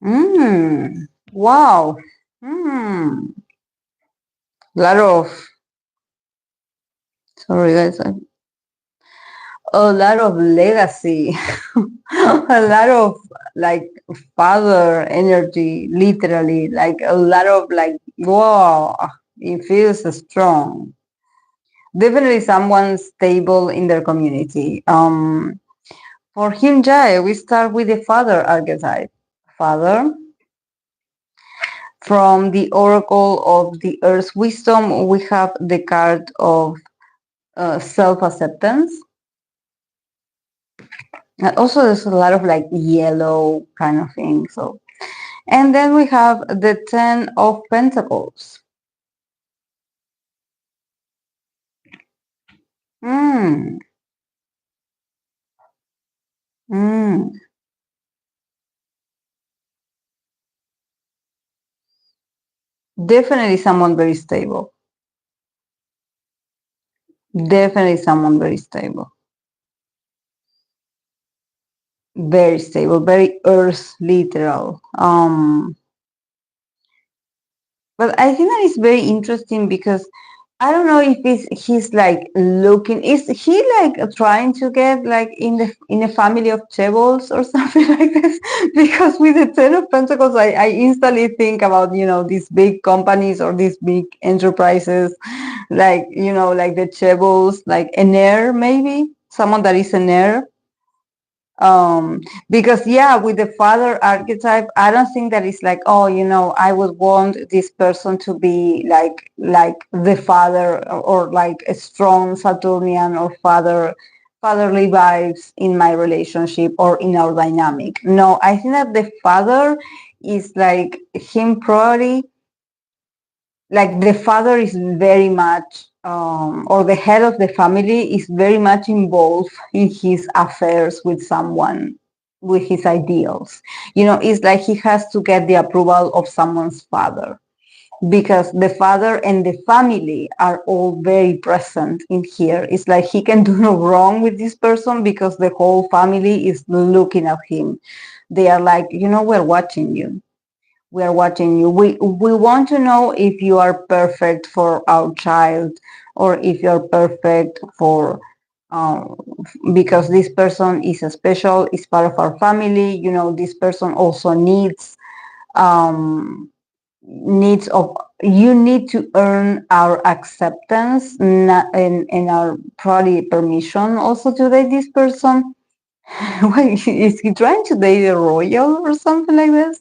Mm. Wow. Mm. Lot of, sorry guys, a lot of legacy, a lot of like father energy, literally, like a lot of like, wow, it feels strong. Definitely someone stable in their community. For Hyunjae, we start with the father archetype. Father, from the oracle of the earth's wisdom, we have the card of self-acceptance. And also, there's a lot of like yellow kind of thing. So, and then we have the Ten of Pentacles. Mm, mm. Definitely someone very stable. Definitely someone very stable. Very stable, very earth literal. But I think that is very interesting because I don't know if he's like looking. Is he like trying to get like in a family of chaebols or something like this? Because with the Ten of Pentacles, I instantly think about these big companies or these big enterprises, like like the chaebols, like an heir maybe someone that is an heir. Because yeah, with the father archetype, I don't think that it's like, oh, I would want this person to be like the father, or like a strong Saturnian or fatherly vibes in my relationship or in our dynamic. No, I think that the father is like him, probably like the father is very much, or the head of the family is very much involved in his affairs with someone, with his ideals. It's like he has to get the approval of someone's father, because the father and the family are all very present in here. It's like he can do no wrong with this person because the whole family is looking at him. They are like, we're watching you. We are watching you. We want to know if you are perfect for our child, or if you're perfect for, um, because this person is a special, is part of our family. This person also needs of, you need to earn our acceptance, and our probably permission also to date this person. Wait, is he trying to date a royal or something like this?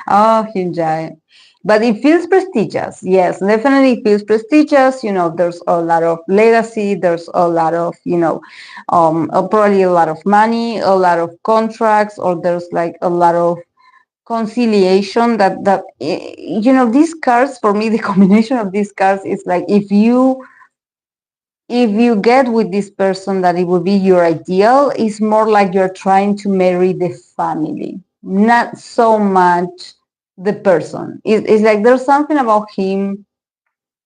Oh, Hyunjae. But it feels prestigious. Yes, definitely it feels prestigious. There's a lot of legacy. There's a lot of, probably a lot of money, a lot of contracts, or there's like a lot of conciliation these cards, for me, the combination of these cards is like, if you get with this person that it would be your ideal, it's more like you're trying to marry the family, not so much the person. It's like there's something about him.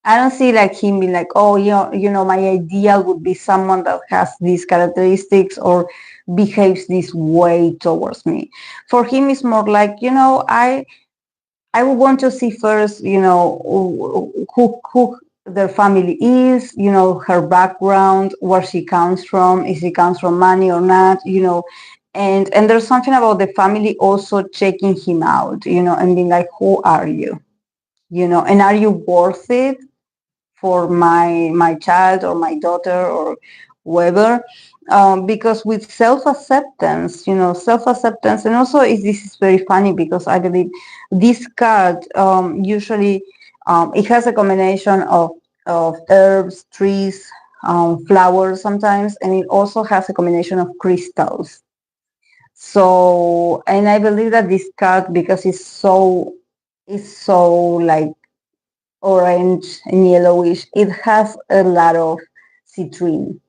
I don't see like him being like, oh, my ideal would be someone that has these characteristics or behaves this way towards me. For him, it's more like, I would want to see first, who their family is, her background, where she comes from, if she comes from money or not, and there's something about the family also checking him out, and being like, who are you? And are you worth it for my child or my daughter or whoever? because with self-acceptance, self-acceptance, and also this is very funny because I believe this card usually it has a combination of herbs, trees, flowers sometimes, and it also has a combination of crystals. So, and I believe that this card, because it's so like orange and yellowish, it has a lot of citrine.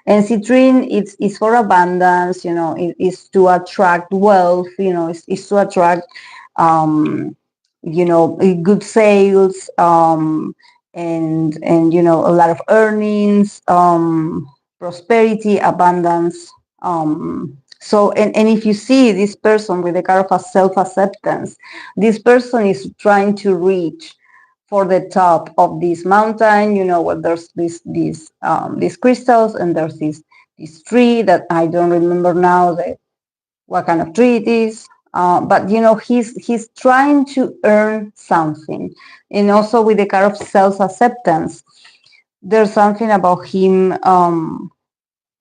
And citrine is for abundance, it's to attract wealth, it's to attract, good sales, and a lot of earnings, prosperity, abundance. And if you see this person with the card of self-acceptance, this person is trying to reach for the top of this mountain, where there's these crystals, and there's this tree that I don't remember now what kind of tree it is. But he's trying to earn something, and also with the card of self-acceptance, there's something about him,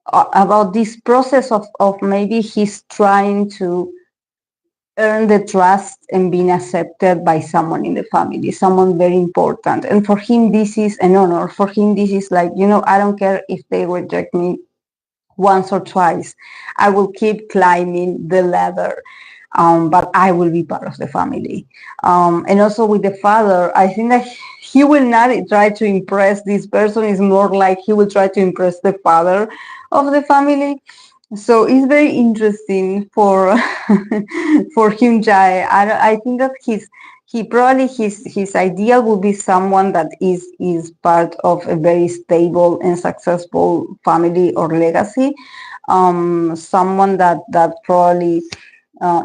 about this process of maybe he's trying to earn the trust and being accepted by someone in the family, someone very important. And for him, this is an honor. For him, this is like, I don't care if they reject me once or twice. I will keep climbing the ladder. But I will be part of the family. And also with the father, I think that he will not try to impress this person. It's more like he will try to impress the father of the family. So it's very interesting for for Hyunjae. I think that his ideal will be someone that is part of a very stable and successful family or legacy. Someone that probably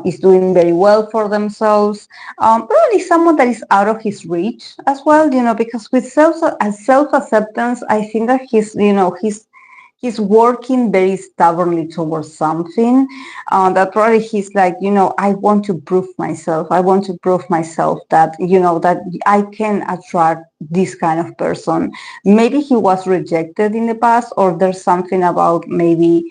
is doing very well for themselves. Probably someone that is out of his reach as well. Because with self acceptance, I think that he's working very stubbornly towards something, that probably he's like, I want to prove myself. I want to prove myself that, that I can attract this kind of person. Maybe he was rejected in the past, or there's something about maybe,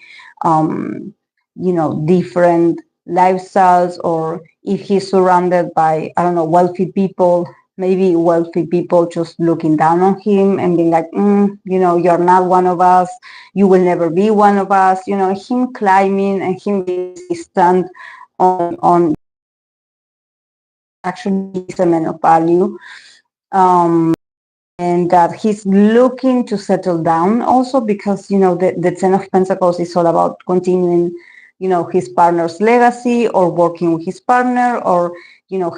different lifestyles, or if he's surrounded by, I don't know, wealthy people, maybe wealthy people just looking down on him and being like, you're not one of us, you will never be one of us, him climbing and him being insistent on actually he's a man of value, and that he's looking to settle down also, because the Ten of Pentacles is all about continuing his partner's legacy, or working with his partner, or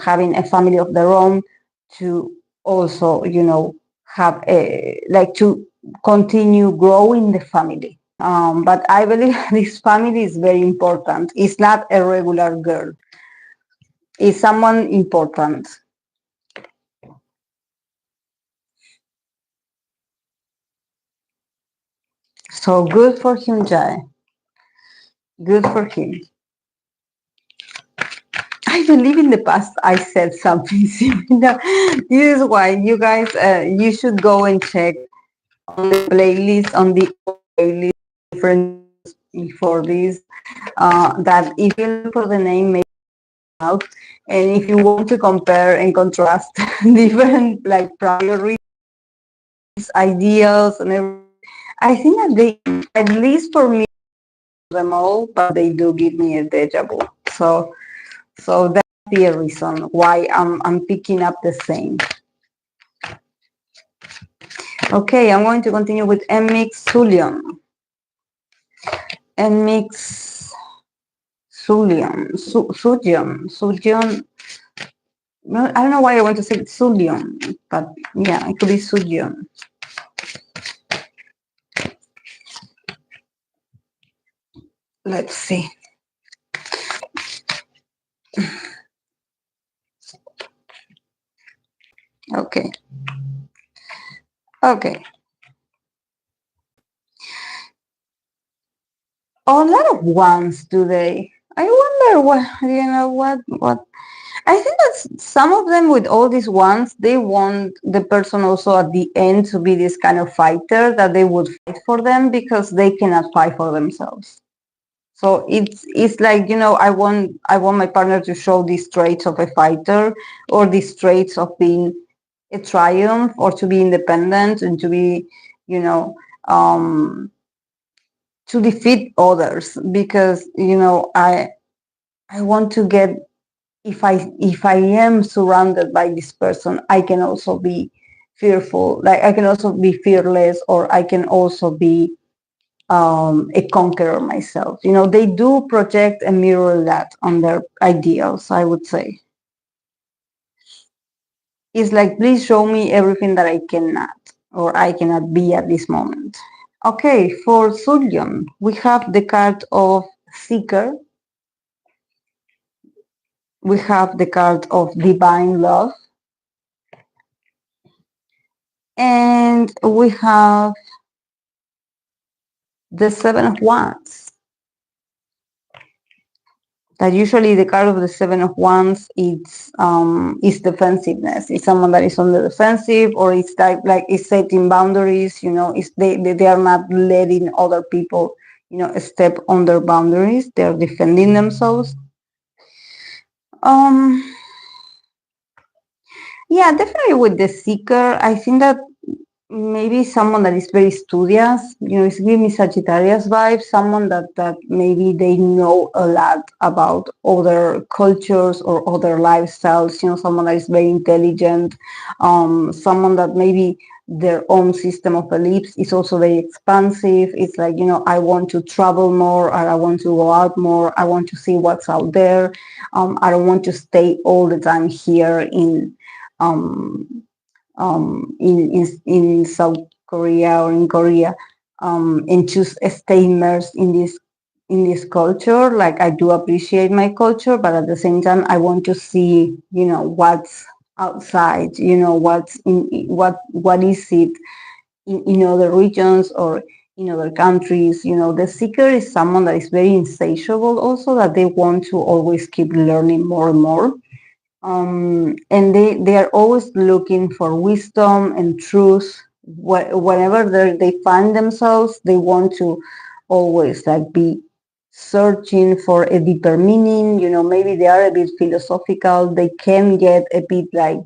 having a family of their own, to also have a, like, to continue growing the family. But I believe this family is very important. It's not a regular girl, it's someone important. So good for Hyunjae. Good for him. I believe in the past I said something similar. This is why you guys, you should go and check on the playlist, on the playlist, different before this. That if you look for the name, maybe out, and if you want to compare and contrast different like priorities, ideals, and everything, I think that they, at least for me, them all, but they do give me a deja vu. So that's the reason why I'm picking up the same. Okay, I'm going to continue with Nmixx Sulium. Nmixx Sulium. Sulium. No, I don't know why I want to say Sulium, but yeah, it could be Sulium. Let's see. Okay. Okay. Oh, a lot of ones today. I wonder what. I think that some of them with all these ones, they want the person also at the end to be this kind of fighter that they would fight for them because they cannot fight for themselves. So it's like, I want my partner to show these traits of a fighter or these traits of being a triumph or to be independent and to be, you know, um, to defeat others because, I want to get, if I am surrounded by this person, I can also be fearful, like I can also be fearless, or I can also be a conqueror myself. They do project and mirror that on their ideals, I would say. It's like, please show me everything that I cannot or I cannot be at this moment. Okay, for Sullyoon, we have the card of Seeker, we have the card of Divine Love, and we have the Seven of Wands. That usually the card of the Seven of Wands is defensiveness. It's someone that is on the defensive, or it's like it's setting boundaries. It's they are not letting other people step on their boundaries. They're defending themselves. Um, yeah, definitely with the Seeker, I think that maybe someone that is very studious, it's giving me Sagittarius vibes, someone that maybe they know a lot about other cultures or other lifestyles, someone that is very intelligent, someone that maybe their own system of beliefs is also very expansive. It's like, I want to travel more, or I want to go out more, I want to see what's out there. I don't want to stay all the time here um, in South Korea or in Korea, and just stay immersed in this culture. Like, I do appreciate my culture, but at the same time, I want to see, what's outside. What's what is it in other regions or in other countries. The seeker is someone that is very insatiable, also that they want to always keep learning more and more, and they are always looking for wisdom and truth. Whenever they find themselves, they want to always like be searching for a deeper meaning. Maybe they are a bit philosophical. They can get a bit like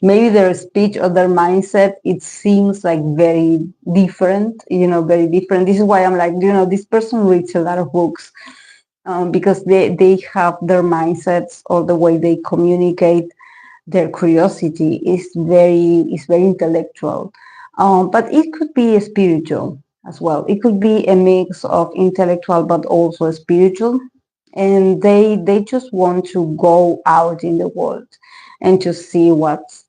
maybe their speech or their mindset, it seems like very different. Very different. This is why I'm like, this person reads a lot of books, because they have their mindsets or the way they communicate their curiosity is very intellectual, but it could be spiritual as well. It could be a mix of intellectual but also spiritual, and they just want to go out in the world and to see what's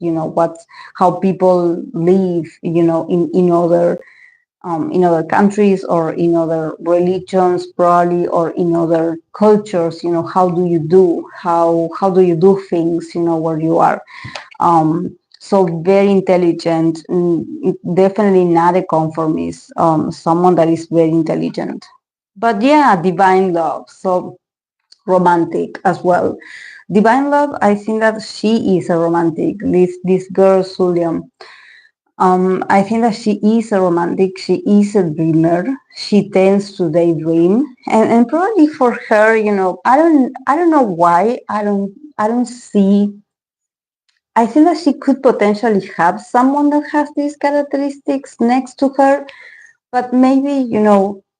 how people live, in other countries or in other religions, probably, or in other cultures. How do you do things, where you are. So very intelligent, definitely not a conformist, someone that is very intelligent. But yeah, divine love, so romantic as well. Divine love, I think that she is a romantic. This girl, Sulium, I think that she is a romantic. She is a dreamer. She tends to daydream, and probably for her, I don't know why. I don't see. I think that she could potentially have someone that has these characteristics next to her, but maybe,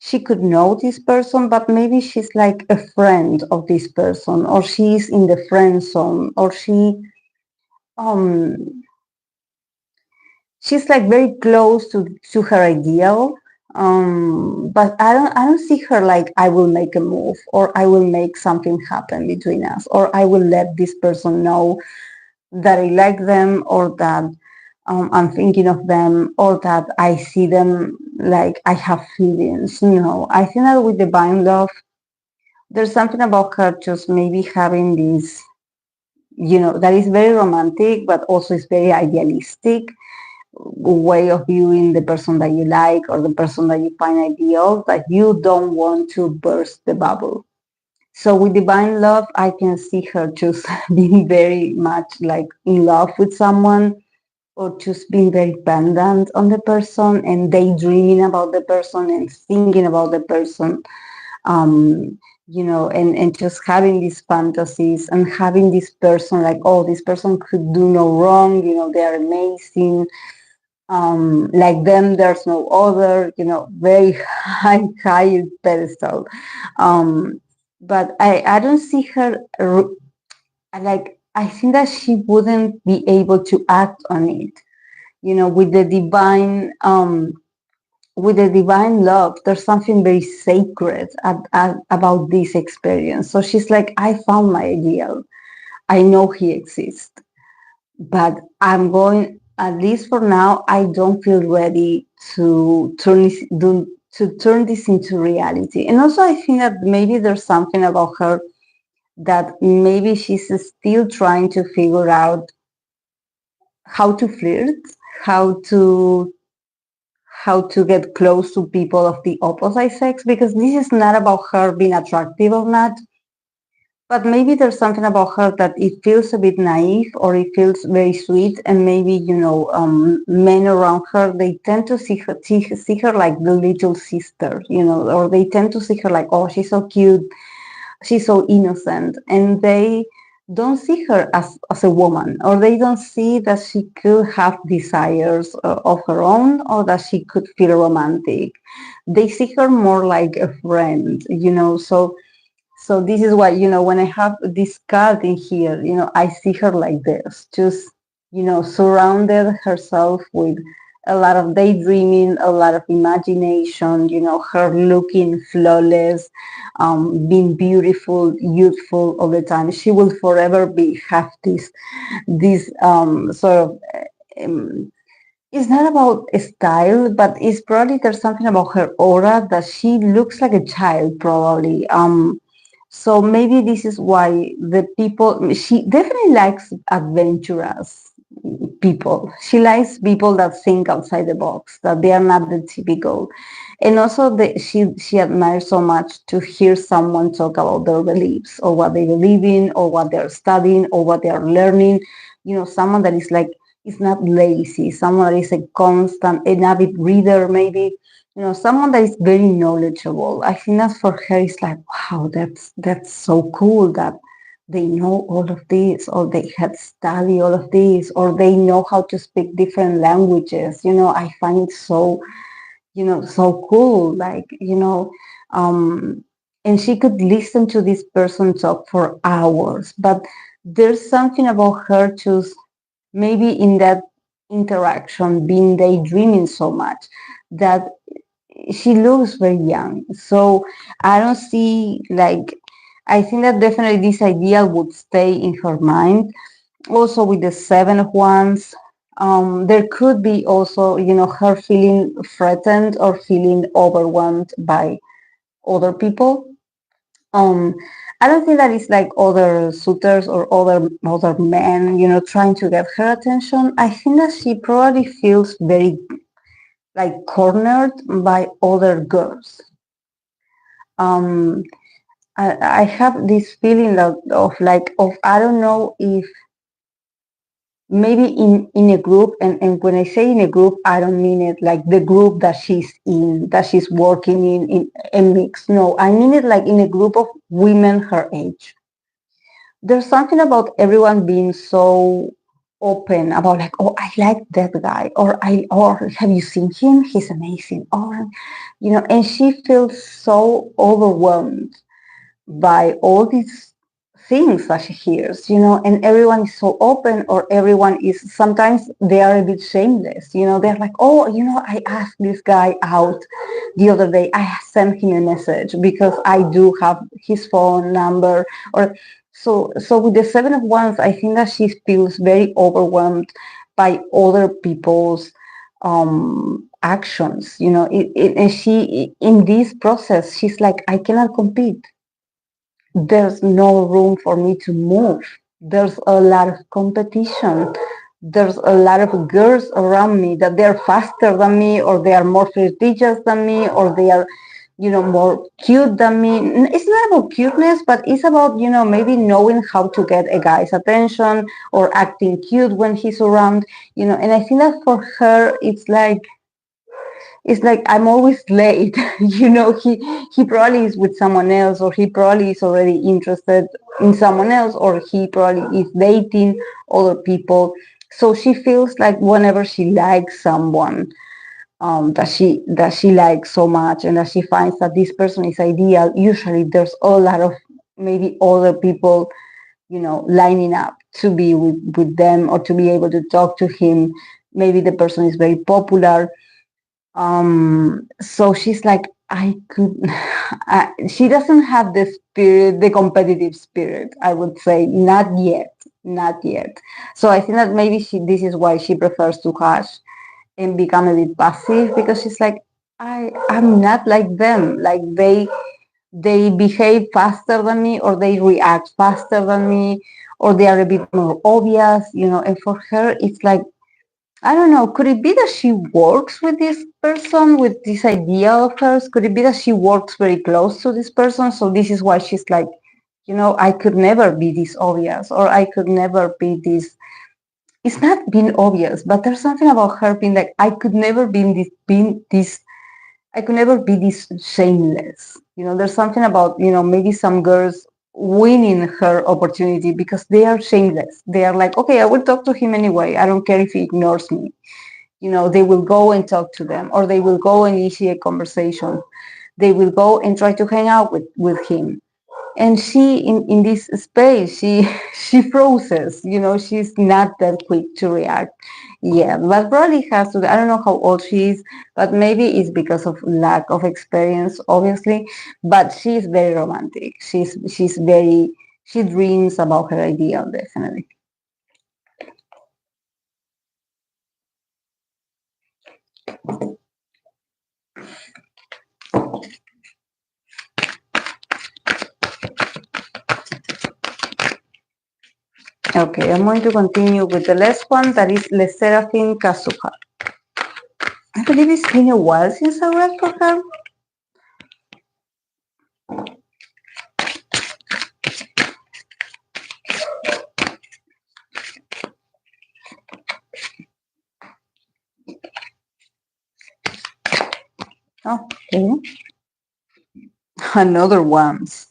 she could know this person, but maybe she's like a friend of this person, or she's in the friend zone, or um she's like very close to her ideal, but I don't see her like, I will make a move, or I will make something happen between us, or I will let this person know that I like them, or that I'm thinking of them, or that I see them, like I have feelings. I think that with divine love, there's something about her just maybe having this, that is very romantic, but also is very idealistic way of viewing the person that you like or the person that you find ideal, that you don't want to burst the bubble. So with divine love, I can see her just being very much like in love with someone, or just being very dependent on the person and daydreaming about the person and thinking about the person, um, and just having these fantasies and having this person like, oh, this person could do no wrong, they're amazing. Like them, there's no other, very high pedestal. Um, but I don't see her like, I think that she wouldn't be able to act on it, with the divine love. There's something very sacred about this experience. So she's like, I found my ideal. I know he exists, but I'm going, at least for now, I don't feel ready to turn this into reality. And also, I think that maybe there's something about her that maybe she's still trying to figure out how to flirt, how to get close to people of the opposite sex, because this is not about her being attractive or not, but maybe there's something about her that it feels a bit naive, or it feels very sweet, and maybe men around her, they tend to see her like the little sister, or they tend to see her like, oh, she's so cute, she's so innocent, and they don't see her as a woman, or they don't see that she could have desires of her own, or that she could feel romantic. They see her more like a friend, so this is why, when I have this card in here, I see her like this, just, surrounded herself with a lot of daydreaming, a lot of imagination, her looking flawless, being beautiful, youthful all the time. She will forever have this sort of, um, it's not about style, but it's probably, there's something about her aura that she looks like a child, probably. So maybe this is why the people, she definitely likes adventurous people. She likes people that think outside the box, that they are not the typical. And also, she admires so much to hear someone talk about their beliefs, or what they believe in, or what they're studying, or what they are learning. Someone that is like, is not lazy, someone that is a constant, an avid reader, maybe, someone that is very knowledgeable. I think that for her is like, wow, that's so cool that they know all of this, or they had studied all of this, or they know how to speak different languages. I find it so, so cool. Like, um, and she could listen to this person talk for hours, but there's something about her just maybe in that interaction, being daydreaming so much, that she looks very young. So I don't see, like, I think that definitely this idea would stay in her mind. Also with the Seven of Wands, there could be also, her feeling threatened or feeling overwhelmed by other people. um I don't think that it's like other suitors or other men, trying to get her attention. I think that she probably feels very like cornered by other girls. um I have this feeling of I don't know if maybe in a group, and when I say in a group, I don't mean it like the group that she's in, that she's working in Nmixx. No, I mean it like in a group of women her age. There's something about everyone being so open about like, oh, I like that guy, or have you seen him, he's amazing, or and she feels so overwhelmed by all these things that she hears, and everyone is so open, or everyone is, sometimes they are a bit shameless, they're like, oh, I asked this guy out the other day, I sent him a message because I do have his phone number, or so with the Seven of Wands, I think that she feels very overwhelmed by other people's actions, and she, in this process, she's like, I cannot compete, there's no room for me to move. There's a lot of competition. There's a lot of girls around me that they're faster than me, or they are more flirtatious than me, or they are, more cute than me. It's not about cuteness, but it's about, maybe knowing how to get a guy's attention or acting cute when he's around, and I think that for her, it's like I'm always late. He probably is with someone else, or he probably is already interested in someone else, or he probably is dating other people. So she feels like whenever she likes someone, that she likes so much, and that she finds that this person is ideal, usually there's a lot of maybe other people, lining up to be with them, or to be able to talk to him. Maybe the person is very popular. So she's like, I could. She doesn't have the spirit, the competitive spirit, I would say, not yet, not yet. So I think that maybe this is why she prefers to hush and become a bit passive, because she's like, I'm not like them. Like they behave faster than me, or they react faster than me, or they are a bit more obvious, and for her it's like, I don't know, could it be that she works with this person, with this idea of hers? Could it be that she works very close to this person? So this is why she's like, I could never be this obvious, or I could never be this. It's not being obvious, but there's something about her being like, I could never be this, I could never be this shameless. There's something about, maybe some girls winning her opportunity because they are shameless. They are like, okay, I will talk to him anyway. I don't care if he ignores me. They will go and talk to them, or they will go and initiate conversation. They will go and try to hang out with him. And she, in this space, she she freezes. She's not that quick to react. Yeah, but probably has to. I don't know how old she is, but maybe it's because of lack of experience, obviously. But she's very romantic. She's very, she dreams about her ideal, definitely. Okay, I'm going to continue with the last one, that is LeSserafim Kazuha. I believe it's been a while since I read for her. Okay, another ones.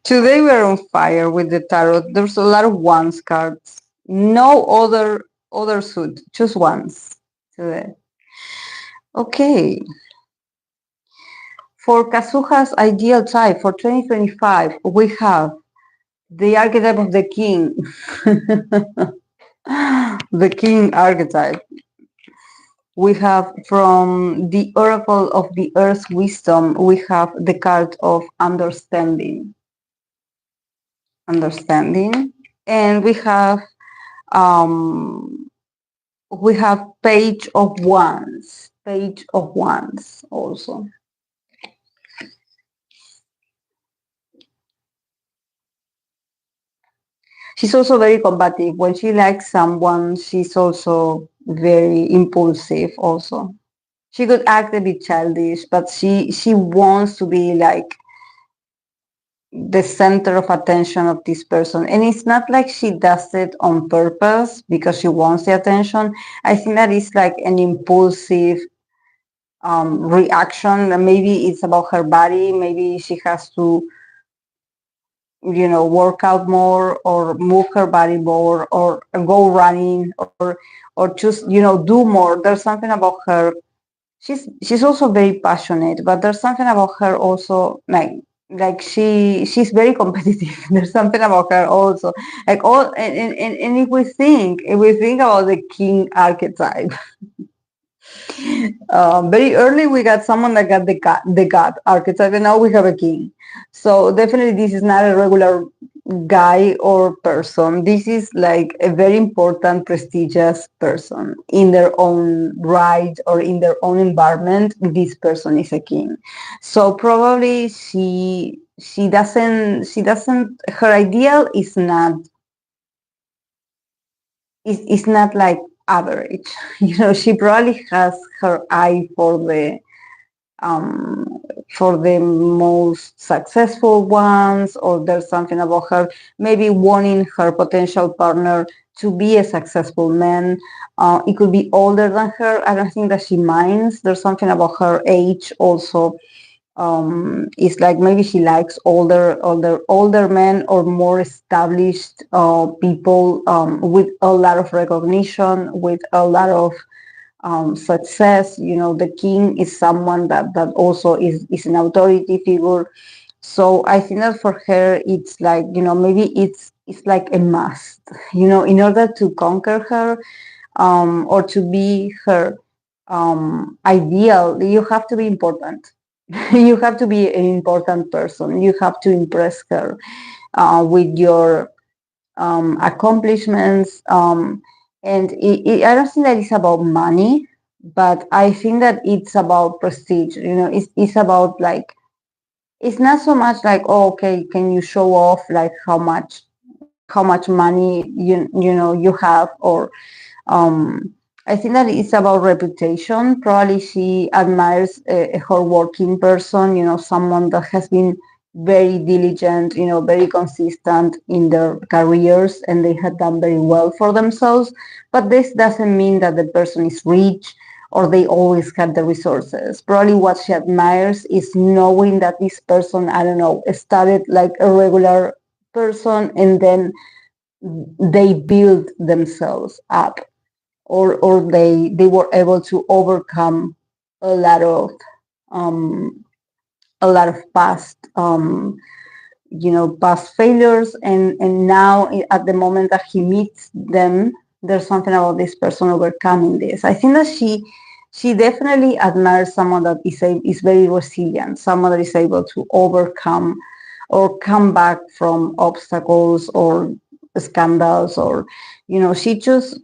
Today we're on fire with the tarot. There's a lot of ones cards. No other suit, just ones today. Okay. For Kazuha's ideal type for 2025, we have the archetype of the king. The king archetype. We have from the Oracle of the Earth's Wisdom, we have the card of understanding. Understanding. And um, we have Page of Wands. Page of Wands also. She's also very combative. When she likes someone, she's also very impulsive also. She could act a bit childish, but she wants to be like the center of attention of this person. And it's not like she does it on purpose because she wants the attention. I think that it's like an impulsive reaction. Maybe it's about her body. Maybe she has to, work out more, or move her body more, or go running, or just, do more. There's something about her. She's also very passionate, but there's something about her also, like she's very competitive. There's something about her also, like all, and if we think about the king archetype, very early we got someone that got the god archetype, and now we have a king. So definitely this is not a regular guy or person. This is like a very important, prestigious person in their own right, or in their own environment. This person is a king. So probably she doesn't her ideal is not like average. She probably has her eye for the um, for the most successful ones, or there's something about her maybe wanting her potential partner to be a successful man. It could be older than her. I don't think that she minds. There's something about her age also. It's like maybe she likes older men or more established people with a lot of recognition, with a lot of success. The king is someone that also is an authority figure. So I think that for her, it's like, maybe it's like a must, in order to conquer her, or to be her ideal, you have to be important. You have to be an important person. You have to impress her with your accomplishments. And I don't think that it's about money, but I think that it's about prestige. It's about like, it's not so much like, oh, okay, can you show off like how much money you have, or I think that it's about reputation. Probably she admires a hardworking person, someone that has been very diligent, very consistent in their careers, and they have done very well for themselves. But this doesn't mean that the person is rich or they always have the resources. Probably what she admires is knowing that this person, I don't know, started like a regular person, and then they build themselves up, or they were able to overcome a lot of um, past past failures, and now at the moment that he meets them, there's something about this person overcoming this. I think that she definitely admires someone that is very resilient, someone that is able to overcome or come back from obstacles or scandals, or she just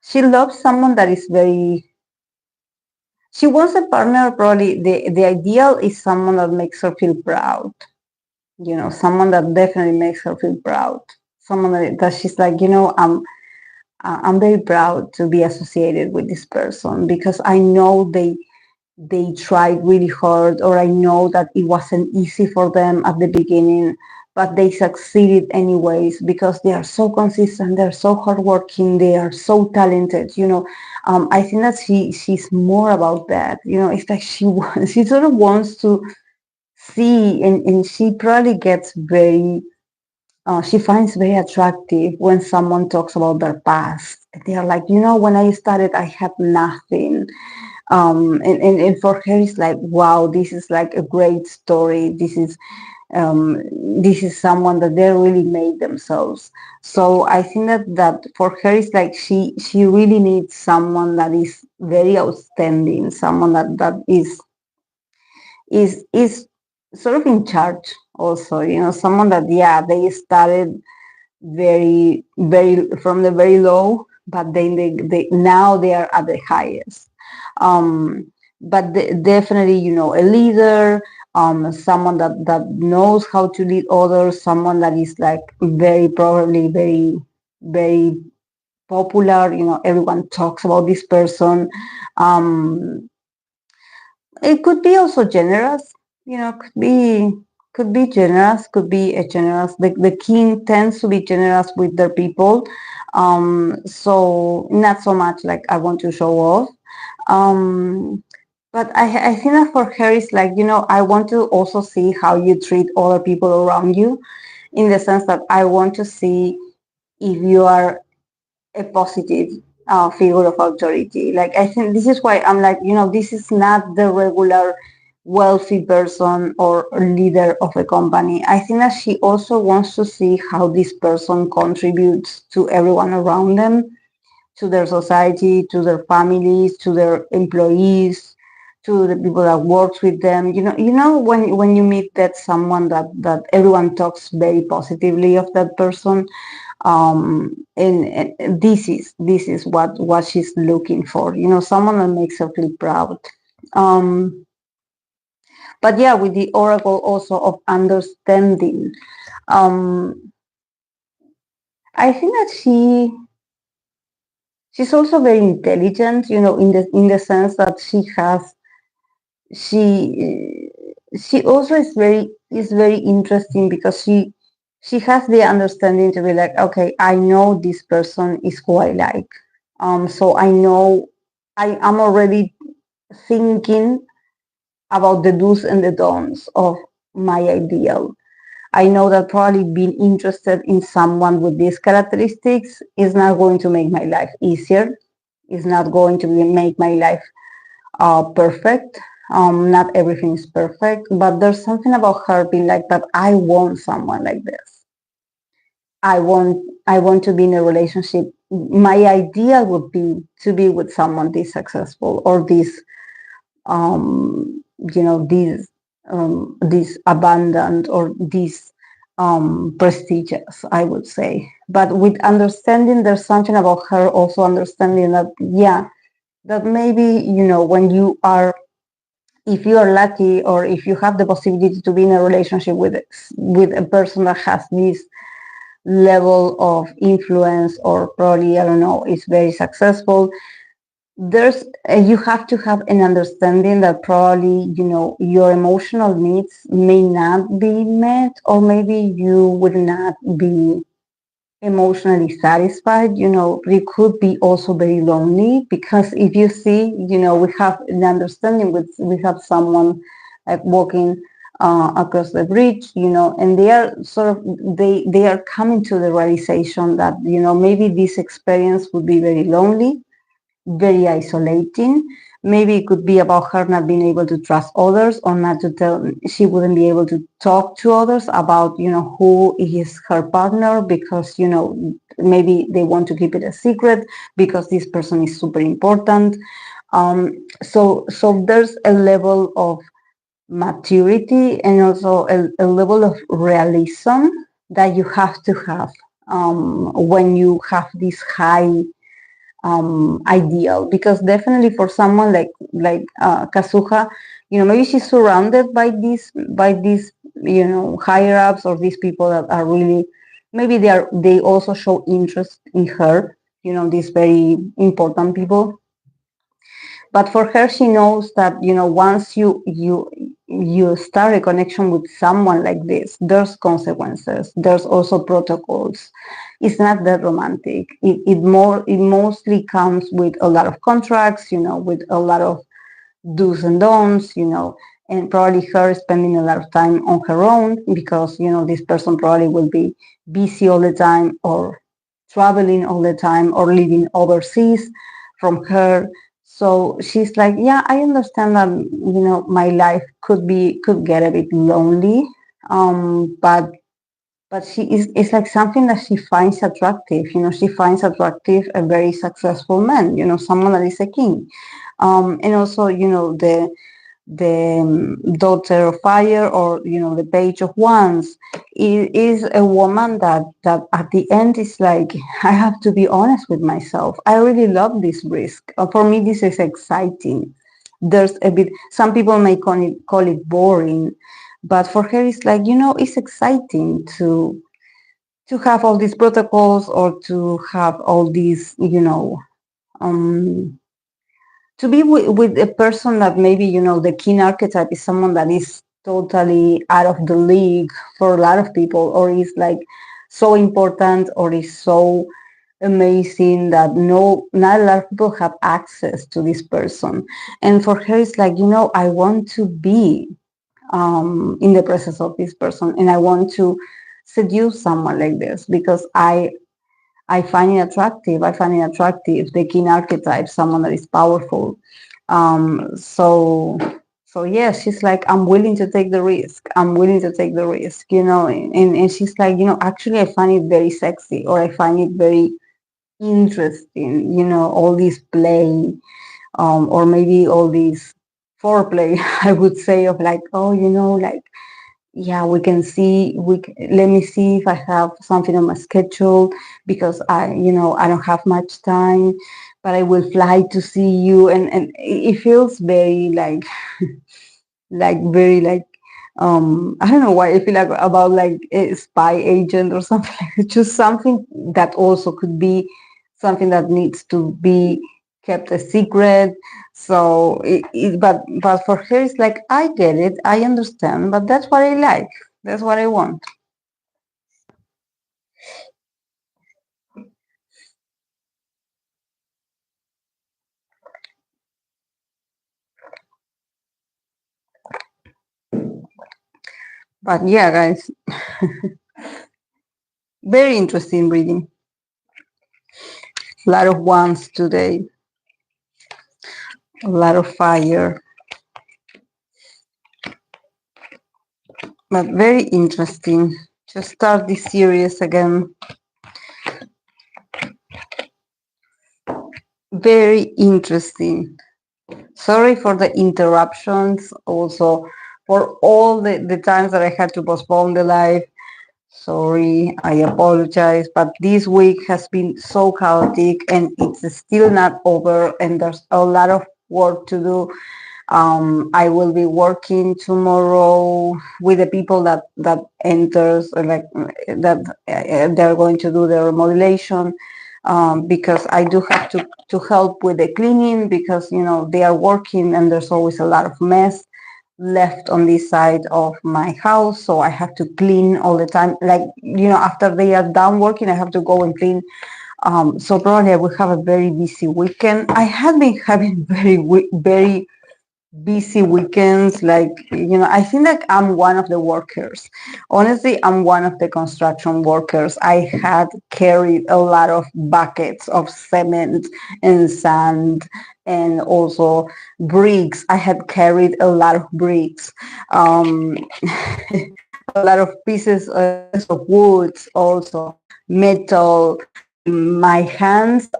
she loves someone that is very, she wants a partner. Probably the ideal is someone that makes her feel proud, someone that definitely makes her feel proud, someone that she's like, I'm very proud to be associated with this person, because I know they tried really hard, or I know that it wasn't easy for them at the beginning, but they succeeded anyways, because they are so consistent, they're so hardworking, they are so talented. I think that she's more about that. It's like she sort of wants to see, and she probably gets very she finds very attractive when someone talks about their past. They are like, when I started, I had nothing. And for her, it's like, wow, this is like a great story. Um, this is someone that they really made themselves. So I think that for her, it's like she really needs someone that is very outstanding, someone that is sort of in charge also. Someone that, yeah, they started very, very from the very low, but then they now they are at the highest. But definitely, a leader, someone that knows how to lead others, someone that is like very, probably very, very popular. Everyone talks about this person. um, it could be also generous, could be generous, could be a generous. The king tends to be generous with their people. So not so much like I want to show off. But I think that for her it's like, I want to also see how you treat other people around you, in the sense that I want to see if you are a positive figure of authority. Like, I think this is why I'm like, this is not the regular wealthy person or leader of a company. I think that she also wants to see how this person contributes to everyone around them, to their society, to their families, to their employees, to the people that works with them. When you meet that someone that everyone talks very positively of that person, and this is what she's looking for. Someone that makes her feel proud. Um, but yeah, with the oracle also of understanding, um, I think that she's also very intelligent. In the sense that she has she she also is very interesting because she has the understanding to be like, okay, I know this person is who I like. So I know I am already thinking about the do's and the don'ts of my ideal. I know that probably being interested in someone with these characteristics is not going to make my life easier. Is not going to make my life perfect. Not everything is perfect, but there's something about her being like that. I want someone like this. I want to be in a relationship. My ideal would be to be with someone this successful or this this abundant or this prestigious, I would say. But with understanding, there's something about her also understanding that, yeah, that maybe, when you are, if you are lucky or if you have the possibility to be in a relationship with a person that has this level of influence or probably, I don't know, is very successful, there's you have to have an understanding that probably your emotional needs may not be met, or maybe you would not be emotionally satisfied. We could be also very lonely, because if you see, we have an understanding with we have someone like walking across the bridge, and they are sort of they are coming to the realization that maybe this experience would be very lonely, very isolating. Maybe it could be about her not being able to trust others, or not to tell, she wouldn't be able to talk to others about, who is her partner, because, maybe they want to keep it a secret because this person is super important. So there's a level of maturity and also a level of realism that you have to have when you have this high ideal, because definitely for someone like Kazuha, maybe she's surrounded by these higher ups, or these people that are really, maybe they also show interest in her, these very important people. But for her, she knows that once you start a connection with someone like this, there's consequences, there's also protocols. It's not that romantic. It mostly comes with a lot of contracts, with a lot of do's and don'ts, and probably her spending a lot of time on her own, because this person probably will be busy all the time, or traveling all the time, or living overseas from her. So she's like, yeah, I understand that my life could get a bit lonely, but she is, it's like something that she finds attractive. She finds attractive a very successful man, someone that is a king. And also, the daughter of fire, or the page of wands, is a woman that at the end is like, I have to be honest with myself, I really love this risk. For me, this is exciting. There's a bit, some people may call it boring, but for her it's like, it's exciting to have all these protocols, or to have all these, um to be with a person that maybe, the king archetype is someone that is totally out of the league for a lot of people, or is like so important, or is so amazing that not a lot of people have access to this person. And for her, it's like, I want to be in the presence of this person, and I want to seduce someone like this, because I find it attractive. I find it attractive, the king archetype, someone that is powerful. So yes, she's like, I'm willing to take the risk. I'm willing to take the risk, and she's like, actually I find it very sexy, or I find it very interesting, all this play, or maybe all this foreplay, I would say, of like, oh, like, yeah, we can see, let me see if I have something on my schedule, because I don't have much time, but I will fly to see you. And it feels very like, like very like, I don't know why I feel like about like a spy agent or something. It's just something that also could be something that needs to be kept a secret. So, but for her, it's like, I get it, I understand, but that's what I like. That's what I want. But yeah, guys, very interesting reading. A lot of ones today, a lot of fire, but very interesting to start this series again. Very interesting. Sorry for the interruptions, also for all the times that I had to postpone the live. Sorry, I apologize, but this week has been so chaotic and it's still not over and there's a lot of work to do. I will be working tomorrow with the people that enters, like that they're going to do the remodulation, because I do have to help with the cleaning, because they are working and there's always a lot of mess left on this side of my house, so I have to clean all the time. Like, after they are done working, I have to go and clean. So probably I will have a very busy weekend. I have been having very busy weekends. Like, I think that I'm one of the workers. Honestly, I'm one of the construction workers. I had carried a lot of buckets of cement and sand and also bricks. I had carried a lot of bricks, um, a lot of pieces of wood, also metal. My hands,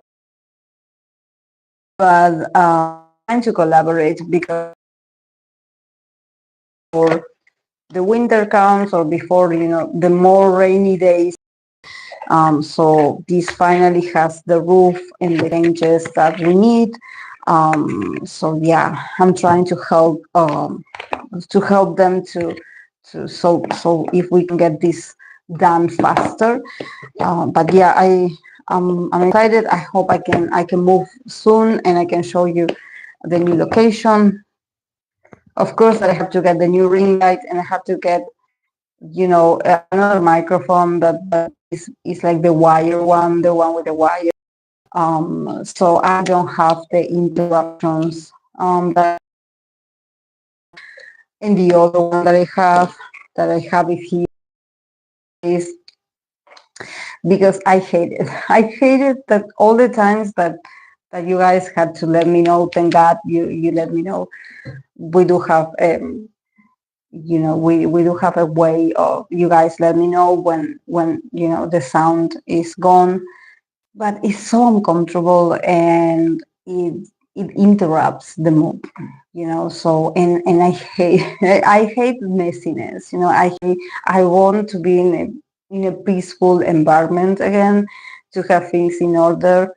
but trying to collaborate, because for the winter comes, or before the more rainy days. So this finally has the roof and the changes that we need. So yeah, I'm trying to help them so if we can get this done faster. But yeah, I'm excited. I hope I can move soon and I can show you the new location. Of course, that I have to get the new ring light, and I have to get another microphone that is like the wire one, the one with the wire. So I don't have the interruptions that in the other one that I have it here, is because I hate it. I hate it that all the times that you guys had to let me know. Thank God you let me know. We do have we do have a way of, you guys let me know when the sound is gone, but it's so uncomfortable and it interrupts the mood. So, and I hate I hate messiness. I want to be in a peaceful environment again, to have things in order.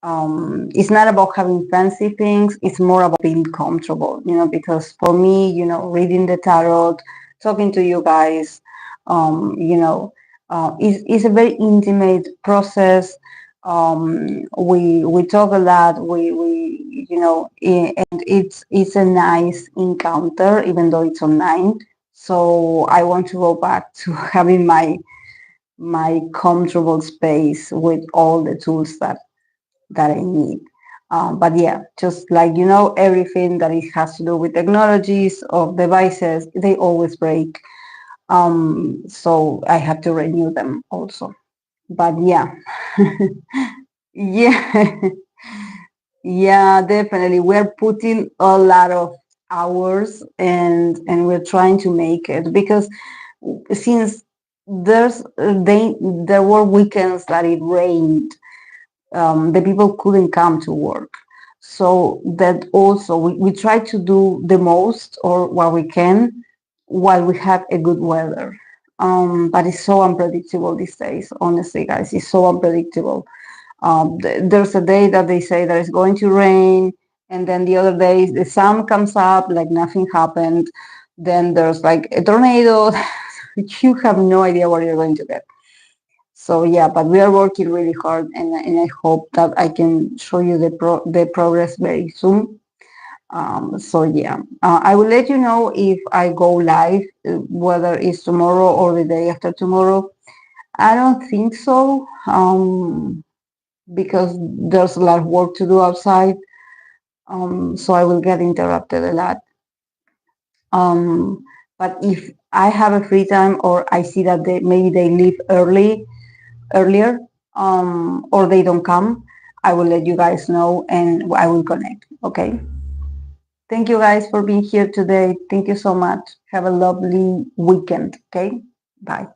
It's not about having fancy things, it's more about being comfortable, because for me, reading the tarot, talking to you guys, is a very intimate process. We talk a lot, and it's a nice encounter, even though it's online. So I want to go back to having my comfortable space with all the tools that I need. But yeah, just like everything that it has to do with technologies of devices, they always break. So I have to renew them also. But yeah, yeah, yeah, definitely. We're putting a lot of hours, and we're trying to make it, because since there were weekends that it rained, the people couldn't come to work. So that also we try to do the most, or what we can, while we have a good weather. But it's so unpredictable these days, honestly, guys. It's so unpredictable. There's a day that they say that it's going to rain, and then the other day the sun comes up like nothing happened. Then there's like a tornado. You have no idea what you're going to get. So yeah, but we are working really hard, and I hope that I can show you the progress very soon. So yeah, I will let you know if I go live, whether it's tomorrow or the day after tomorrow. I don't think so, because there's a lot of work to do outside. So I will get interrupted a lot. But if I have a free time, or I see that maybe they leave earlier, or they don't come, I will let you guys know and I will connect. Okay. Thank you guys for being here today. Thank you so much. Have a lovely weekend. Okay. Bye.